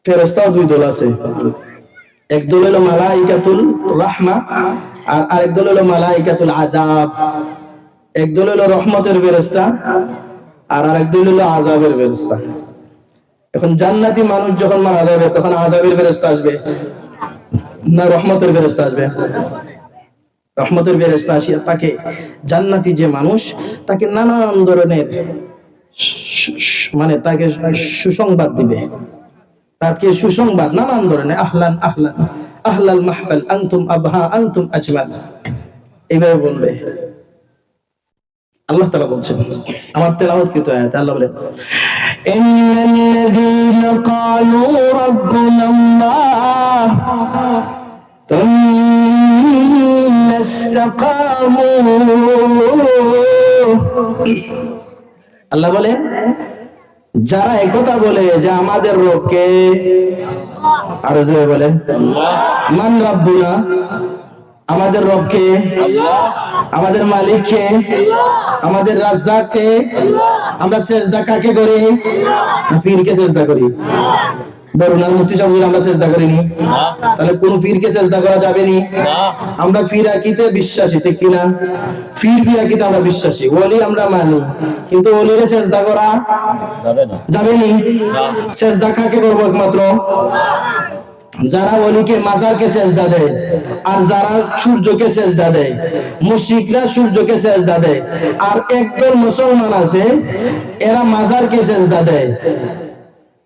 ফেরেশতাও দুই দল আছে। এক দল হলো মালাইকাতুল রাহমা আর আরেক দল হলো মালাইকাতুল আযাব। এক দল হলো রহমতের ফেরেশতা আর আরেক দল হলো আযাবের ফেরেশতা। এখন জান্নাতি মানুষ যখন মারা যাবে তখন আযাবের ফেরেশতা আসবে না রহমতের ফেরেশতা আসবে? রহমতের ফেরেশতা আসিয়া তাকে, জান্নাতি যে মানুষ, তাকে নানান ধরনের মানে তাকে সুসংবাদ দিবে, তাকে সুসংবাদ নানান ধরনের, আহলান আহলান আহলাল মাহফাল আনতুম আবহা আনতুম আজমাল, এইভাবে বলবে। আল্লাহ তাআলা বলছেন, আমার তেলাওয়াতকৃত আয়াতে আল্লাহ বলেন, ইন্নাল্লাযীনা ক্বালু রাব্বুনাল্লাহ সুম্মা ইসতাকামু, আল্লাহ বলেন যারা একথা বলে যে আমাদের রব কে, আরো জোরে বলেন মান রাব্বুনা, আমাদের রব কে, আমাদের মালিক কে, আমাদের রাজ্জাক কে। আমরা সেজদা কাকে করি? পীরকে সেজদা করি। বরুণার মুফতি সাহেব আমরা সেজদা করিনি, তাহলে কোন পীরকে সেজদা করা যাবে নি? আমরা ফিরাকিতে বিশ্বাসী, ঠিক কিনা? ফিরাকিতে আমরা বিশ্বাসী, ওলি আমরা মানি, কিন্তু ওলিরে সেজদা করা যাবে নি। সেজদা কাকে করবো? একমাত্র যারা ওলিকে মাজারকে সেজদা দেয় আর যারা সূর্যকে সেজদা দেয়, মুশরিকরা সূর্যকে সেজদা দেয়, আর একদল মুসলমান আছে এরা মাজারকে সেজদা দেয়।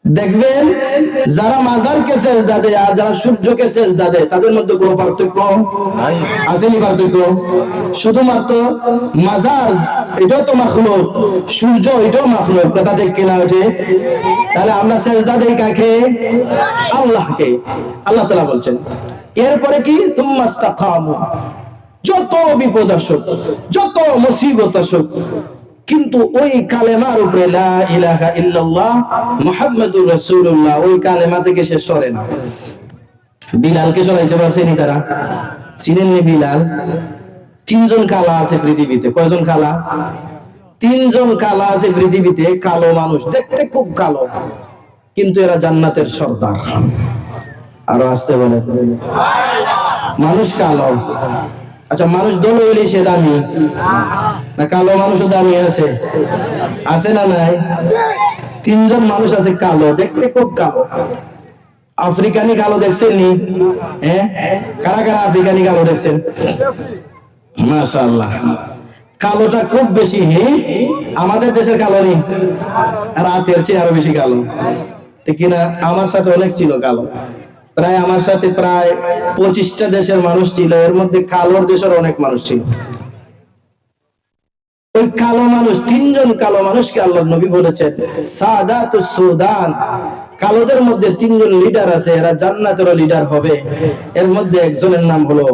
দেখবেন যারা মাজারকে সেজদা দেয় আর যারা সূর্যকে সেজদা দেয় তাদের মধ্যে কোনো পার্থক্য আসেনি? পার্থক্য শুধুমাত্র মাজার এটাও তো মাখলুক, সূর্য এটাও মাখলুক, কথা ঠিক কিনা ওঠে? তাহলে আমরা সেজদা দেই কাকে? আল্লাহকে। আল্লাহ তাআলা বলছেন এরপরে কি, সুম্মা ইসতাকামু, যত বিপদ আসুক, যত মুসিবত আসুক, কিন্তু ওই কালেমার উপরে লা ইলাহা ইল্লাল্লাহ মুহাম্মাদুর রাসূলুল্লাহ, ওই কালেমা থেকে সে সরে না। বিলালকে সরাইতে পারছেনি তারা? চিনেননি বিলাল? তিনজন কালা আছে পৃথিবীতে। কয়জন কালা? তিনজন কালা আছে পৃথিবীতে, কালো মানুষ, দেখতে খুব কালো, কিন্তু এরা জান্নাতের সর্দার। আরো আসতে বলে, মানুষ কালো, আচ্ছা মানুষ দল হইলে সে দামি না? কালো মানুষও দামি আছে, আছে না নাই? তিনজন মানুষ আছে কালো, দেখতে খুব কালো। আফ্রিকানি কালো দেখছেন নি? হ্যাঁ, কারা কারা আফ্রিকানি কালো দেখছেন? মাশাআল্লাহ, কালোটা খুব বেশি। আমাদের দেশের কালো নেই, রাতের চেয়ে আরো বেশি কালো, ঠিক কিনা? আমার সাথে অনেক ছিল কালো, প্রায় আমার সাথে প্রায় 25টা দেশের মানুষ ছিল, এর মধ্যে কালোর দেশের অনেক মানুষ ছিল। ওই কালো মানুষ, তিনজন কালো মানুষকে আল্লাহর নবী বলেছেন সাদাতুস সুদান, কালোদের মধ্যে তিনজন লিডার আছে, এরা জান্নাতের লিডার হবে। এর মধ্যে একজনের নাম হলো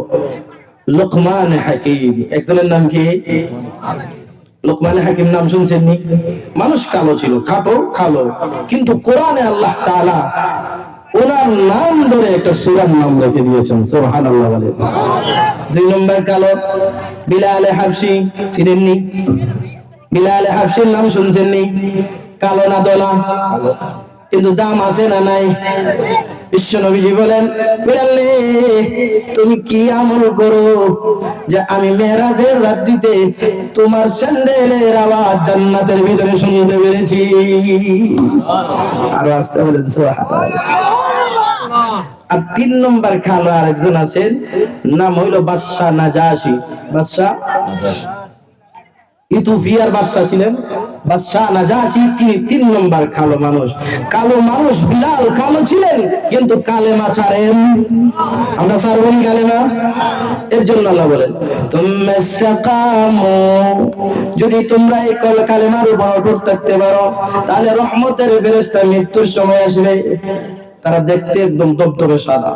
লোকমান হাকিম। একজনের নাম কি? লোকমান হাকিম, নাম শুনছেন নি? মানুষ কালো ছিল, খাটো কালো, কিন্তু কোরআনে আল্লাহ তাআলা ওনার নাম ধরে একটা সূরার নাম রেখে দিয়েছেন, সুবহানাল্লাহ বলেন। দুই নম্বর কালো বিলাল হাবশী, চিনেননি? বিলাল হাবশীর নাম শুনছেননি? কালো না দলা, কিন্তু দাম আছে না নাই? বিশ্ব নবীজি বলেন, বিলাল তুমি কি আমল করো যে আমি মেরাজের রাত্রিতে তোমার স্যান্ডেলের আওয়াজ জান্নাতের ভিতরে শুনতে পেরেছি? আরো আসতে বলেন সুবহানাল্লাহ। আর তিন নম্বর কালো আরেকজন আছেন, নাম হইল বাদশা নাজাশী। বাদশা ইথিওপিয়ার বাদশা ছিলেন, বাদশা নাজাশী, তিনি তিন নম্বর কালো মানুষ। কালো মানুষ বিলাল কালো ছিলেন, কিন্তু কালেমা ছাড়েন। আমরা ছাড়বনি কালেমা? এর জন্য আল্লাহ বলেন তুম্মা ইসতাকামু, যদি তোমরা এই কালেমার উপর অটুট থাকতে পারো তাহলে রহমতের ফেরেশতা মৃত্যুর সময় আসবে, তারা দেখতে একদম দবদবে সাদা,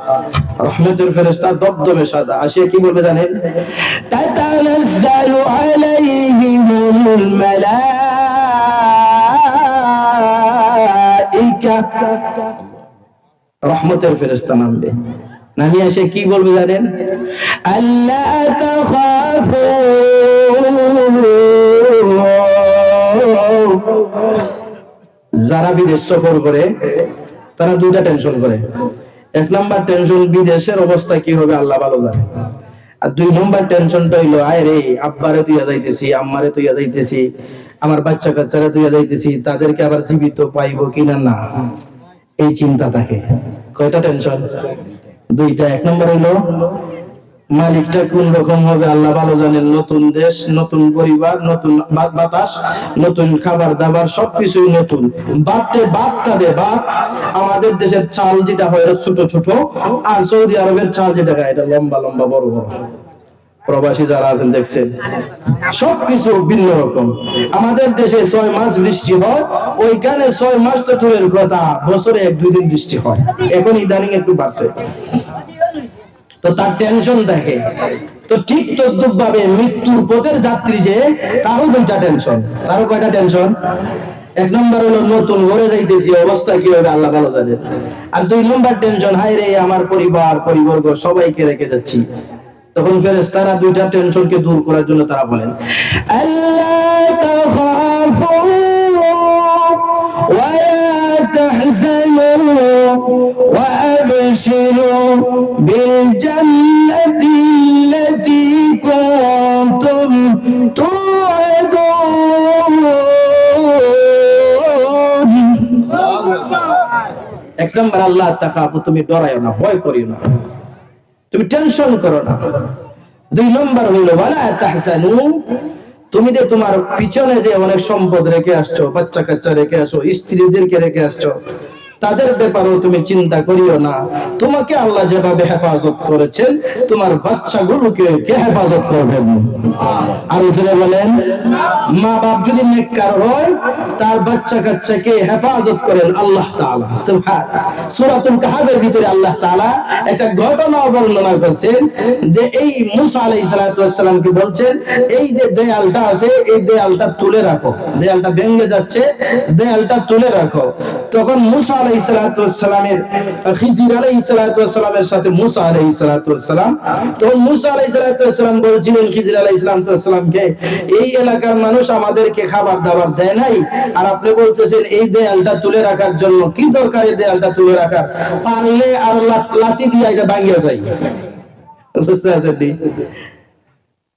রহমতের ফেরেশতা দবদবে সাদা, আসিয়া কি বলবে জানেন? তাতানাজ্জালু আলাইহিমুল মালাইকা, রহমতের ফেরেশতা নামবে, নামি আসে কি বলবে জানেন? আল্লা তাখাফু, যারা বিদেশ সফর করে তারা দুইটা টেনশন করে। এক নাম্বার টেনশন, বিদেশের অবস্থা কি হবে আল্লাহ ভালো জানে, আর 2 নম্বর টেনশনটা হইলো, আয় রে আব্বারে তুইয়া যাইতেছি, আম্মারে তুইয়া যাইতেছি, আমার বাচ্চা কাচ্চারা তুইয়া যাইতেছি, তাদেরকে আবার জীবিত পাইবো কিনা না, এই চিন্তা থাকে। কয়টা টেনশন? 2টা। 1 নম্বর হইলো মালিকটা কোন রকম হবে আল্লাহ ভালো জানেন। নতুন দেশ, নতুন পরিবার, নতুন বাতাস, নতুন খাবার দাবার, সবকিছুই নতুন। বাদটা দে বাদ। আমাদের দেশের চাল যেটা হয় ছোট ছোট, আর সৌদি আরবের চাল যেটা হয় এটা লম্বা লম্বা বড় বড়। প্রবাসী যারা আছেন দেখছেন, সবকিছু ভিন্ন রকম। আমাদের দেশে 6 মাস বৃষ্টি হয়, ওইখানে 6 মাস তো দূরের কথা, বছরে 1-2 দিন বৃষ্টি হয়। এখন ইদানিং একটু বাড়ছে, তো তার টেনশন দেখে। তো ঠিক তদ্রুপভাবে মৃত্যুর পথের যাত্রী যে, তারও 2টা টেনশন। তারও কয়টা টেনশন? 1 নম্বর হলো নতুন ঘরে যাইতেছি, অবস্থা কি হবে আল্লাহ ভালো জানে। আর 2 নম্বর টেনশন, হায় রে আমার পরিবর্গ সবাইকে রেখে যাচ্ছি। তখন ফেরেশতারা 2টা টেনশনকে দূর করার জন্য তারা বলেন, আল্লাহ তাখাফু ওয়া লা তাহজানু ওয়া আবশিরু বিল জান্নাতি আল্লাতী কুনতুম তুআদুন। 1 নম্বর আল্লাহ তাখাফু, তুমি ডরায়ো না, ভয় করিও না, তুমি টেনশন করো না। 2 নম্বর হইলো ওয়ালা তাহজানু, তুমি যে তোমার পিছনে যে অনেক সম্পদ রেখে আসছো, বাচ্চা কাচ্চা রেখে আসো, স্ত্রীদেরকে রেখে আসছো, তাদের ব্যাপারেও তুমি চিন্তা করিও না। তোমাকে আল্লাহ যেভাবে হেফাজত করেছেন, তোমার বাচ্চাগুলোকে কে হেফাজত করবেন? আর জোরে বলেন, মা বাপ যদি নেককার হয়, তার বাচ্চা কাচ্চাকে হেফাজত করেন আল্লাহ তাআলা। সুবহানাল্লাহ। সূরাতুল কাহফের ভিতরে আল্লাহ তাআলা একটা ঘটনা বর্ণনা করেছেন, যে এই মূসা আলাইহিস সালাতু ওয়াস সালামকে বলছেন, এই যে দেয়ালটা আছে, এই দেয়ালটা তুলে রাখো, দেয়ালটা ভেঙে যাচ্ছে, দেয়ালটা তুলে রাখো। তখন মূসা আলাইহিস সালাতু ওয়াস সালামের খিজির আলাইহিস সালাতু ওয়াস সালামের সাথে মূসা আলাইহিস সালাতু ওয়াস সালাম, তখন মূসা আলাইহিস সালাতু ওয়াস সালাম বলছিলেন খিজির আলাইহিস সালামকে, এই এলাকার মানুষ আমাদেরকে খাবার দাবার দেয় নাই, আর আপনি বলতেছেন এই দেয়ালটা তুলে রাখার জন্য। কি দরকার এই দেয়ালটা তুলে রাখার? পারলে আর লাঠি দিয়ে এটা ভাঙিয়া যায়। বুঝতে পারছেন?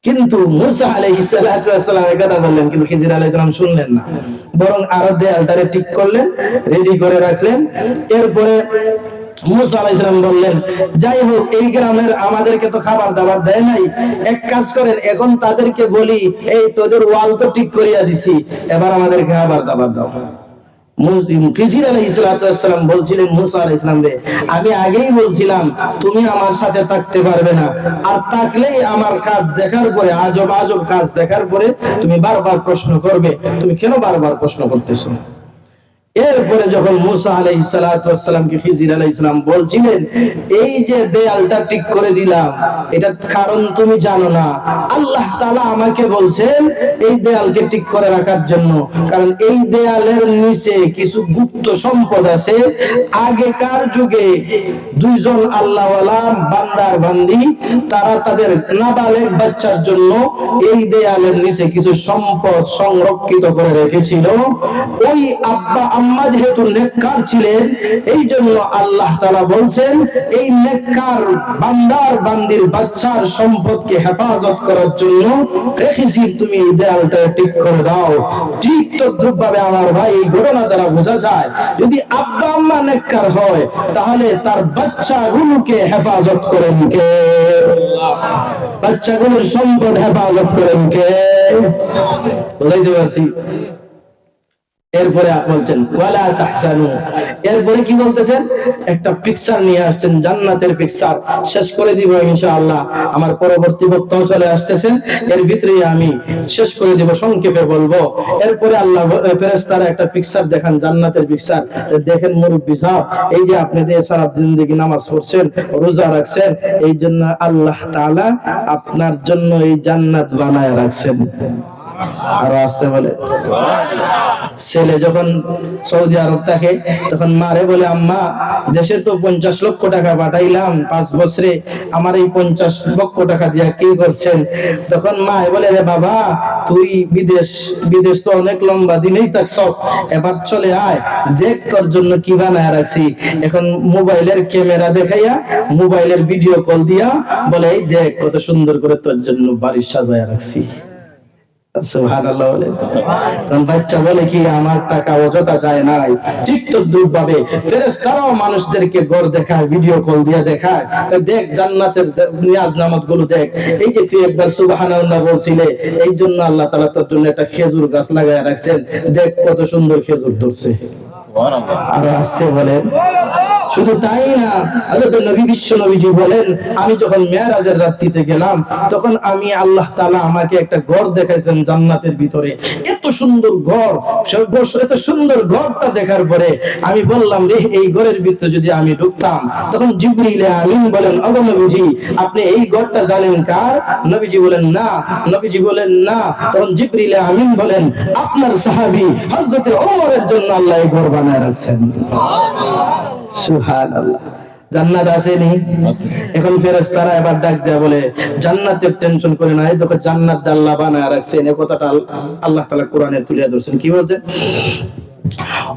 কিন্তু মূসা আলাইহিস সালাতু ওয়াস সালাম এই কথা বললেন, কিন্তু খিজির আলাইহিস সালাম শুনলেন না, বরং আরো দেয়ালটারে ঠিক করলেন, রেডি করে রাখলেন। এরপরে মূসা আলাইহিস সালাম বললেন, যাই হোক, এই গ্রামের আমাদেরকে তো খাবার দাবার দেয় নাই, এক কাজ করেন, এখন তাদেরকে বলি, এই তোদের ওয়াল তো ঠিক করিয়া দিছি, এবার আমাদেরকে খাবার দাবার দাও। খিজির আলাইহিস সালাতু ওয়াস সালাম বলছিলেন মূসা আলাইহিস সালাম রে, আমি আগেই বলছিলাম তুমি আমার সাথে থাকতে পারবে না, আর থাকলেই আমার কাজ দেখার পরে, আজব আজব কাজ দেখার পরে তুমি বারবার প্রশ্ন করবে, তুমি কেন বারবার প্রশ্ন করতেছো? এরপরে যখন মূসা আলাইহিস সালাতু ওয়াস সালামকে খিজির আলাইহিস সালাম বলছিলেন, এই যে দেয়ালটা ঠিক করে দিলাম, এটা কারণ তুমি জানো না, আল্লাহ তাআলা আমাকে বলছেন এই দেয়ালকে ঠিক করে রাখার জন্য, কারণ এই দেয়ালের নিচে কিছু গুপ্ত সম্পদ আছে। আগেকার যুগে 2 জন আল্লাহওয়ালা বান্দার বান্দি, তারা তাদের নাবালেগ বাচ্চার জন্য এই দেয়ালের নিচে কিছু সম্পদ সংরক্ষিত করে রেখেছিল। ওই আব্বা আম্মা যেহেতু নেককার ছিলেন, এই জন্য আল্লাহ তাআলা বলছেন এই নেককার বান্দার বান্দির বাচ্চার সম্পদকে হেফাজত করার জন্য খিজির তুমি এই দেয়ালটা ঠিক করে দাও। ঠিক তদ্রুপভাবে আমার ভাই, এই ঘটনা দ্বারা বোঝা যায়, যদি আব্বা আম্মা নেককার হয়, তাহলে তার বাচ্চাগুলোকে হেফাজত করেন কে? বাচ্চাগুলোর সম্পদ হেফাজত করেন কে? বলাইতে পারছি? এরপরে বলছেন ওয়ালা তাহসানু, এরপরে কি বলতেছেন? একটা পিকচার নিয়ে আসছেন, জান্নাতের পিকচার। শেষ করে দিব ইনশাআল্লাহ, আমার পরবর্তী বক্তাও চলে আসতেছেন, এর ভিতরে আমি শেষ করে দিব, সংক্ষেপে বলবো। এরপরে আল্লাহ ফেরেশতারা একটা পিকচার দেখান, জান্নাতের পিকচার। দেখেন মুরব্বি সাহেব, এই যে আপনি যে সারা জিন্দেগি নামাজ পড়ছেন, রোজা রাখছেন, এই জন্য আল্লাহ তাআলা আপনার জন্য এই জান্নাত বানায় রাখছেন। আর আসতে বলে ছেলে যখন সৌদি আরব থাকে তখন মারে বলে, আম্মা দেশে তো 50 লক্ষ টাকা পাঠাইলাম 5 বছরে, আমার এই 50 লক্ষ টাকা দিয়া কি করছেন? তখন মা বলে, রে বাবা, তুই বিদেশ তো অনেক লম্বা দিনেই থাকছ, এবার চলে আয়, দেখ তোর জন্য কি বানায় রাখছি। এখন মোবাইলের ক্যামেরা দেখাইয়া, মোবাইলের ভিডিও কল দিয়া বলে, এই দেখ কত সুন্দর করে তোর জন্য বাড়ি সাজায় রাখছি। সুবহানাল্লাহ বলে। তখন বাচ্চা বলে কি, আমার টাকা অযথা যায় নাই। ঠিক তদ্রুপ ভাবে ফেরেশতারাও মানুষদেরকে ঘর দেখায়, ভিডিও কল দিয়ে দেখায়, দেখ জান্নাতের নিয়াজ নামত গুলো দেখ। এই যে তুই একবার সুবহানাল্লাহ বলছিলে, এই জন্য আল্লাহ তাআলা তোর জন্য একটা খেজুর গাছ লাগায় রাখছেন, দেখ কত সুন্দর খেজুর ধরছে। আর আসছে বলেন। শুধু তাই না, হযরত নবী বিশ্ব নবীজি বলেন, আমি যখন মেরাজের রাত্রিতে গেলাম তখন আমি আল্লাহ তাআলা আমাকে একটা ঘর দেখাইছেন জান্নাতের ভিতরে। এত সুন্দর ঘর, এত সুন্দর ঘরটা দেখার পরে আমি বললাম, রে এই ঘরের ভিতরে যদি আমি ঢুকতাম। তখন জিবরিল আমিন বলেন, ওগো নবীজি, আপনি এই ঘরটা জানেন কার? নবীজি বলেন না। নবীজি বলেন না। তখন জিবরিল আমিন বলেন, আপনার সাহাবী হযরত ওমরের জন্য আল্লাহ এই ঘর বানায় রাখছেন। সুবহানাল্লাহ। জান্নাত আসেনি? এখন ফেরেশতারা এবার ডাক দেয়া বলে, জান্নাতের টেনশন করে না, এই দেখো জান্নাত আল্লাহ বানায় রাখছেন। এই কথাটা আল্লাহ তাআলা কোরআনে তুলে ধরছেন। কি বলছে?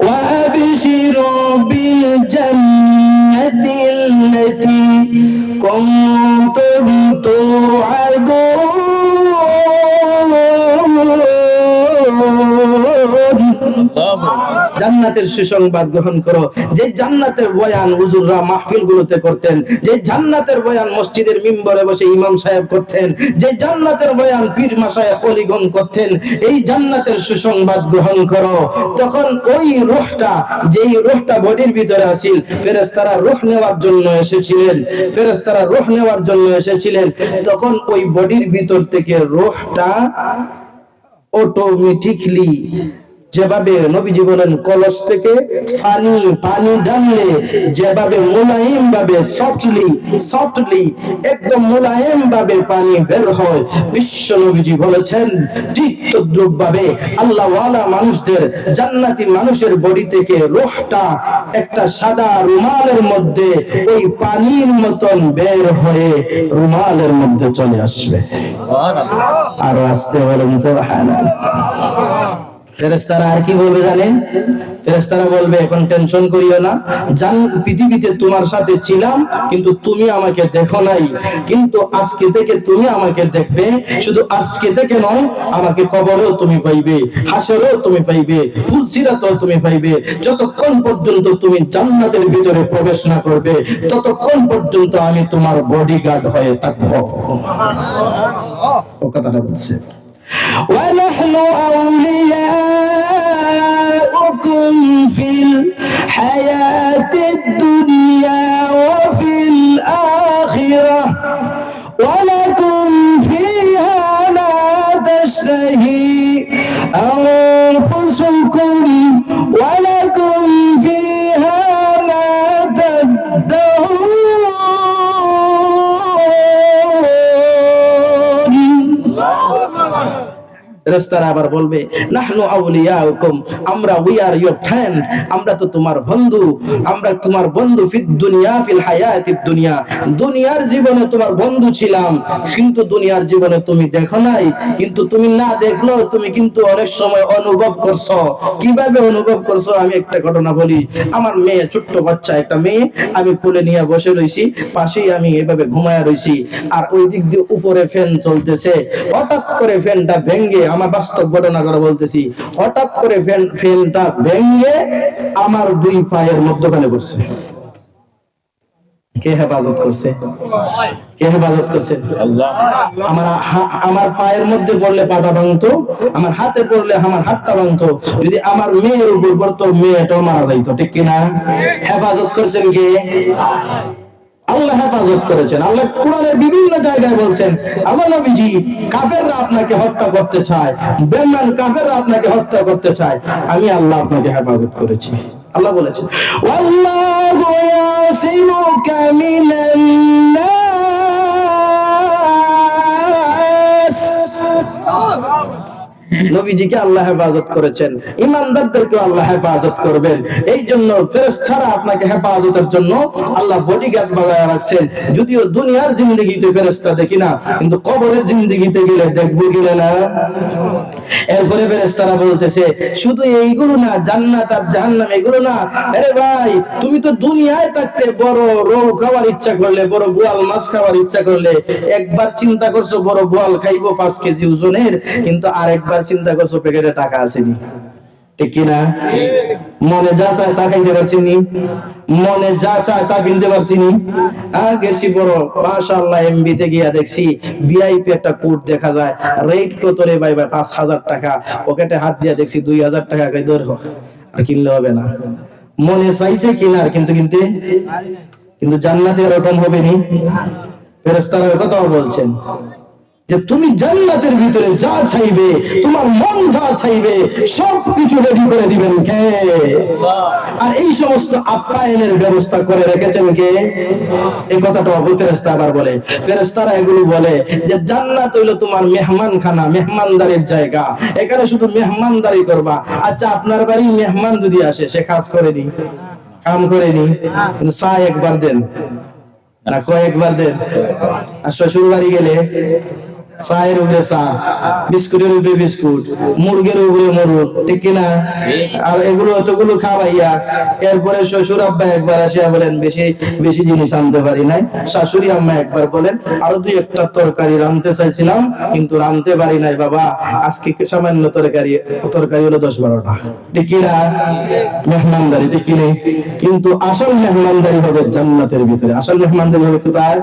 ওয়া আবশিরু বিল জান্নাতিল্লাতী কুনতুম তুআদুন। জান্নাতের সুসংবাদ গ্রহণ করো। যে জান্নাতের বয়ান হুজুররা মাহফিল গুলোতে করতেন, যে জান্নাতের বয়ান মসজিদের মিম্বরে বসে ইমাম সাহেব করতেন, যে জান্নাতের বয়ান পীর মাশায়েখ ওলিগণ করতেন, এই জান্নাতের সুসংবাদ গ্রহণ করো। তখন ওই রূহটা, যেই রূহটা বডির ভিতরে আছিল, ফেরেশতারা রূহ নেওয়ার জন্য এসেছিলেন, ফেরেশতারা রূহ নেওয়ার জন্য এসেছিলেন। তখন ওই বডির ভিতর থেকে রূহটা অটোমেটিকলি, যেভাবে নবীজি বলেন কলস থেকে পানি ঢাললে যেভাবে মোলায়েম ভাবে সফটলি একদম মোলায়েম ভাবে পানি বের হয়, বিশ্ব নবীজি বলেছেন ঠিক তদ্রুপ ভাবে আল্লাহ ওয়ালা মানুষদের, জান্নাতি মানুষের বডি থেকে রূহটা একটা সাদা রুমালের মধ্যে ওই পানির মতন বের হয়ে রুমালের মধ্যে চলে আসবে। আর আসতে বলেন সুবহানাল্লাহ। ফেরেশতারা আর কি বলবে জানেন? ফেরেশতারা বলবে, এখন টেনশন করিও না, পৃথিবীতে তোমার সাথে ছিলাম কিন্তু তুমি আমাকে দেখো নাই, কিন্তু আজকে থেকে তুমি আমাকে দেখবে। শুধু আজকে থেকে নয়, আমাকে কবরেও তুমি পাইবে, হাসরেও তুমি পাইবে, ফুলসিরাতেও তুমি পাইবে। যতক্ষণ পর্যন্ত তুমি জান্নাতের ভিতরে প্রবেশ না করবে, ততক্ষণ পর্যন্ত আমি তোমার বডিগার্ড হয়ে থাকবো। ও কথাটা বলছে, ونحن أولياؤكم في الحياة الدنيا وفي الآخرة ولكم فيها ما تشتهي أنفسكم ولكم فيها ما تدعون। ফেরেশতারা আবার বলবে, নাহনু আউলিয়াউকুম, আমরা উই আর ইওর ফ্রেন্ড, আমরা তো তোমার বন্ধু, আমরা তোমার বন্ধু ফিদ দুনিয়া ফিল হায়াতিদ দুনিয়া, দুনিয়ার জীবনে তোমার বন্ধু ছিলাম, কিন্তু দুনিয়ার জীবনে তুমি দেখো নাই, কিন্তু তুমি না দেখলো তুমি কিন্তু অনেক সময় অনুভব করছো। কিভাবে অনুভব করছো? আমি একটা ঘটনা বলি। আমার মেয়ে, ছোট্ট বাচ্চা একটা মেয়ে, আমি কোলে নিয়ে বসে রইছি, পাশেই আমি এভাবে ঘুমায়া রইছি, আর ওই দিক দিয়ে উপরে ফ্যান চলতেছে। হঠাৎ করে ফ্যানটা ভেঙে, আমার বাস্তব ঘটনা করে বলতেছি, হঠাৎ করে ফ্যানটা ভেঙে আমার দুই পায়ের মধ্যখানে পড়ছে। কে হেফাজত করছে? কে হেফাজত করছে? আল্লাহ। আমার পায়ের মধ্যে পড়লে পাটা ভাঙতো, আমার হাতে পড়লে আমার হাতটা ভাঙতো, যদি আমার মেয়ের উপর পড়তো মেয়েটাও মারা যাইতো, ঠিক কিনা? হেফাজত করছেন কে? আল্লাহ হেফাজত করেছেন। আল্লাহ কোরআনের বিভিন্ন জায়গায় বলছেন, আমার নবীজি, কাফেররা আপনাকে হত্যা করতে চায়, বেঈমান কাফেররা আপনাকে হত্যা করতে চায়, আমি আল্লাহ আপনাকে হেফাজত করেছি। আল্লাহ বলেছেন, ওয়াল্লাহু ইয়াসিমুকা মিনান নাস। নবীজিকে আল্লাহ হেফাজত করেছেন, ইমানদারদেরকে আল্লাহ হেফাজত করবেন। এই জন্য ফেরেশতারা আপনাকে হেফাজতের জন্য আল্লাহ বডিগার্ড বানায় রাখছেন। যদিও দুনিয়ার জিন্দেগিতে ফেরেশতা দেখি না, কিন্তু কবরের জিন্দেগিতে গেলে দেখবো কিনা না। এরপরে ফেরেশতারা বলতেছে শুধু এইগুলো না, জান্নাত আর জাহান্নাম এগুলো না, আরে ভাই তুমি তো দুনিয়ায় থাকতে বড় রৌ খাওয়ার ইচ্ছা করলে, বড় বোয়াল মাছ খাওয়ার ইচ্ছা করলে, একবার চিন্তা করছো বড় বোয়াল খাইবো 5 কেজি ওজনের, কিন্তু আরেকবার চিন্তা করছো প্যাকেটে টাকা আসেনি, ঠিক কিনা? মনে যা চায় তা খাইতে পারছিনি, মনে যা চায় তা কিনতে পারছিনি। গেছি বড় মাশাআল্লাহ এমবিতে গিয়া দেখছি ভিআইপি একটা কোট দেখা যায়, রেট কত রে ভাই, 5,000 টাকা। পকেটে হাত দিয়া দেখছি 2,000 টাকা, কই দূর আর কিনলে হবে না। মনে চাইছে কিনার, কিন্তু জান্নাতে এরকম হবে নি। ফেরেশতারা কথা বলছেন যে তুমি জান্নাতের ভিতরে যা চাইবে, তোমার মন যা চাইবে সবকিছু রেডি করে দিবেন কে? আর এই সমস্ত আপ্যায়নের ব্যবস্থা করে রেখেছেন কে? এই কথাটা ফেরেশতা আবার বলে, ফেরেশতারা এগুলো বলে যে জান্নাত হইলো তোমার মেহমানখানা, মেহমানদারির জায়গা, এখানে শুধু মেহমানদারি করবা। আচ্ছা আপনার বাড়ি মেহমান যদি আসে, সে কাজ করেনি, কাম করেনি, কিন্তু চা একবার দেন না কয়েকবার দেন। আর শ্বশুর বাড়ি গেলে চায়ের উপরে চা, বিস্কুটের উপরে বিস্কুট, মুরগের উপরে মুরগ, ঠিক কিনা? আর এগুলো এতগুলো খাওয়াইয়া এরপরে শ্বশুর আব্বা একবার আসিয়া বলেন বেশি বেশি জিনিস আনতে পারি নাই, শাশুড়ি আম্মা একবার বলেন আরো 2-1টা তরকারি রাঁধতে চাইছিলাম কিন্তু রাঁধতে পারি নাই বাবা, আজকে সামান্য তরকারি হলো 10-12টা, ঠিক কিনা? মেহমানদারি, ঠিক কিনা? কিন্তু আসল মেহমানদারি হবে জান্নাতের ভিতরে। আসল মেহমানদারি হবে কোথায়?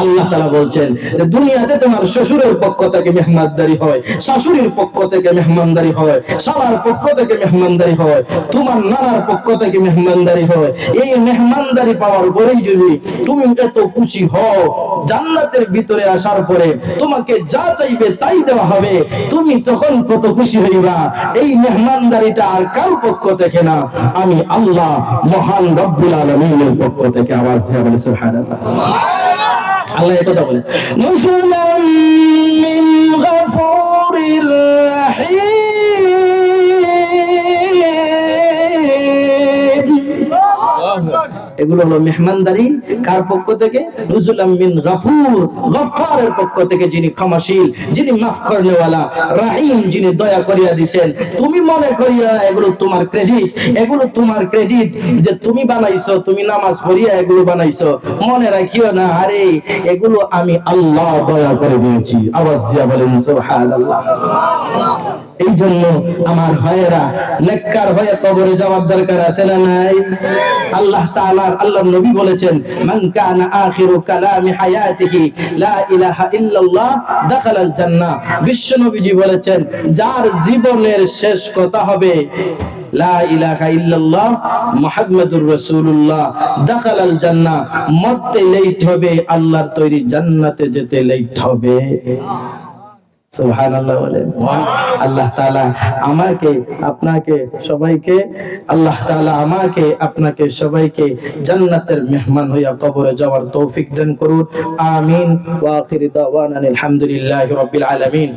আল্লাহ তাআলা বলছেন যে দুনিয়াতে তোমার শ্বশুরের পক্ষ থেকে মেহমানদারি হয়, শাশুড়ির পক্ষ থেকে মেহমানদারি হয়, শালার পক্ষ থেকে মেহমানদারি হয়, তোমার নানার পক্ষ থেকে মেহমানদারি হয়। এই মেহমানদারি পাওয়ার পরেই যদি তুমি এত খুশি হও, জান্নাতের ভিতরে আসার পরে তোমাকে যা চাইবে তাই দেওয়া হবে, তুমি তখন কত খুশি হইবা। এই মেহমানদারিটা আর কার পক্ষ থেকে না, আমি আল্লাহ মহান রব্বুল আলামিনের পক্ষ থেকে। আওয়াজ দিয়ে বলে সুবহানাল্লাহ। আল্লাহ এই কথা বলে নুজুলাম মিন গফুরির রহিম। এগুলো হলো মেহমানদারি কার পক্ষ থেকে? নুজুলাম মিন গফুর, গফফারের পক্ষ থেকে, যিনি ক্ষমাশীল, যিনি মাফ করনেওয়ালা, রহিম, যিনি দয়া করিয়া দিবেন। তুমি মনে করিয়া এগুলো তোমার ক্রেডিট, এগুলো তোমার ক্রেডিট যে তুমি বানাইছো, তুমি নামাজ পড়িয়া এগুলো বানাইছো, মনে রাখিও না আরে এগুলো আমি আল্লাহ দয়া করে দিয়েছি। আওয়াজ দিয়া বলেন সুবহানাল্লাহ। এই জন্য আমার ভাইয়েরা নেককার হয়ে কবরে যাওয়ার দরকার আছে না নাই? আল্লাহ তাআলা, আল্লাহর নবী বলেছেন মান কানা আখিরু কালামি হায়াতিহি লা ইলাহা ইল্লাল্লাহ দাখালাল জান্নাহ। বিশ্ব নবীজি বলেছেন যার জীবনের শেষ কথা হবে লা ইলাহা ইল্লাল্লাহ মুহাম্মাদুর রাসূলুল্লাহ দাখালাল জান্নাহ, মরতে লেট হবে, আল্লাহর তৈরি জান্নাতে যেতে লেট হবে। সুবহানাল্লাহ বলেন। আল্লাহ তাআলা আমাকে আপনাকে সবাইকে, আল্লাহ তাআলা আমাকে আপনাকে সবাইকে জান্নাতের মেহমান হইয়া কবরে যাওয়ার তৌফিক দান করুন। আমিন। ওয়া আখিরু দাওয়ানা আলহামদুলিল্লাহি রাব্বিল আলামিন।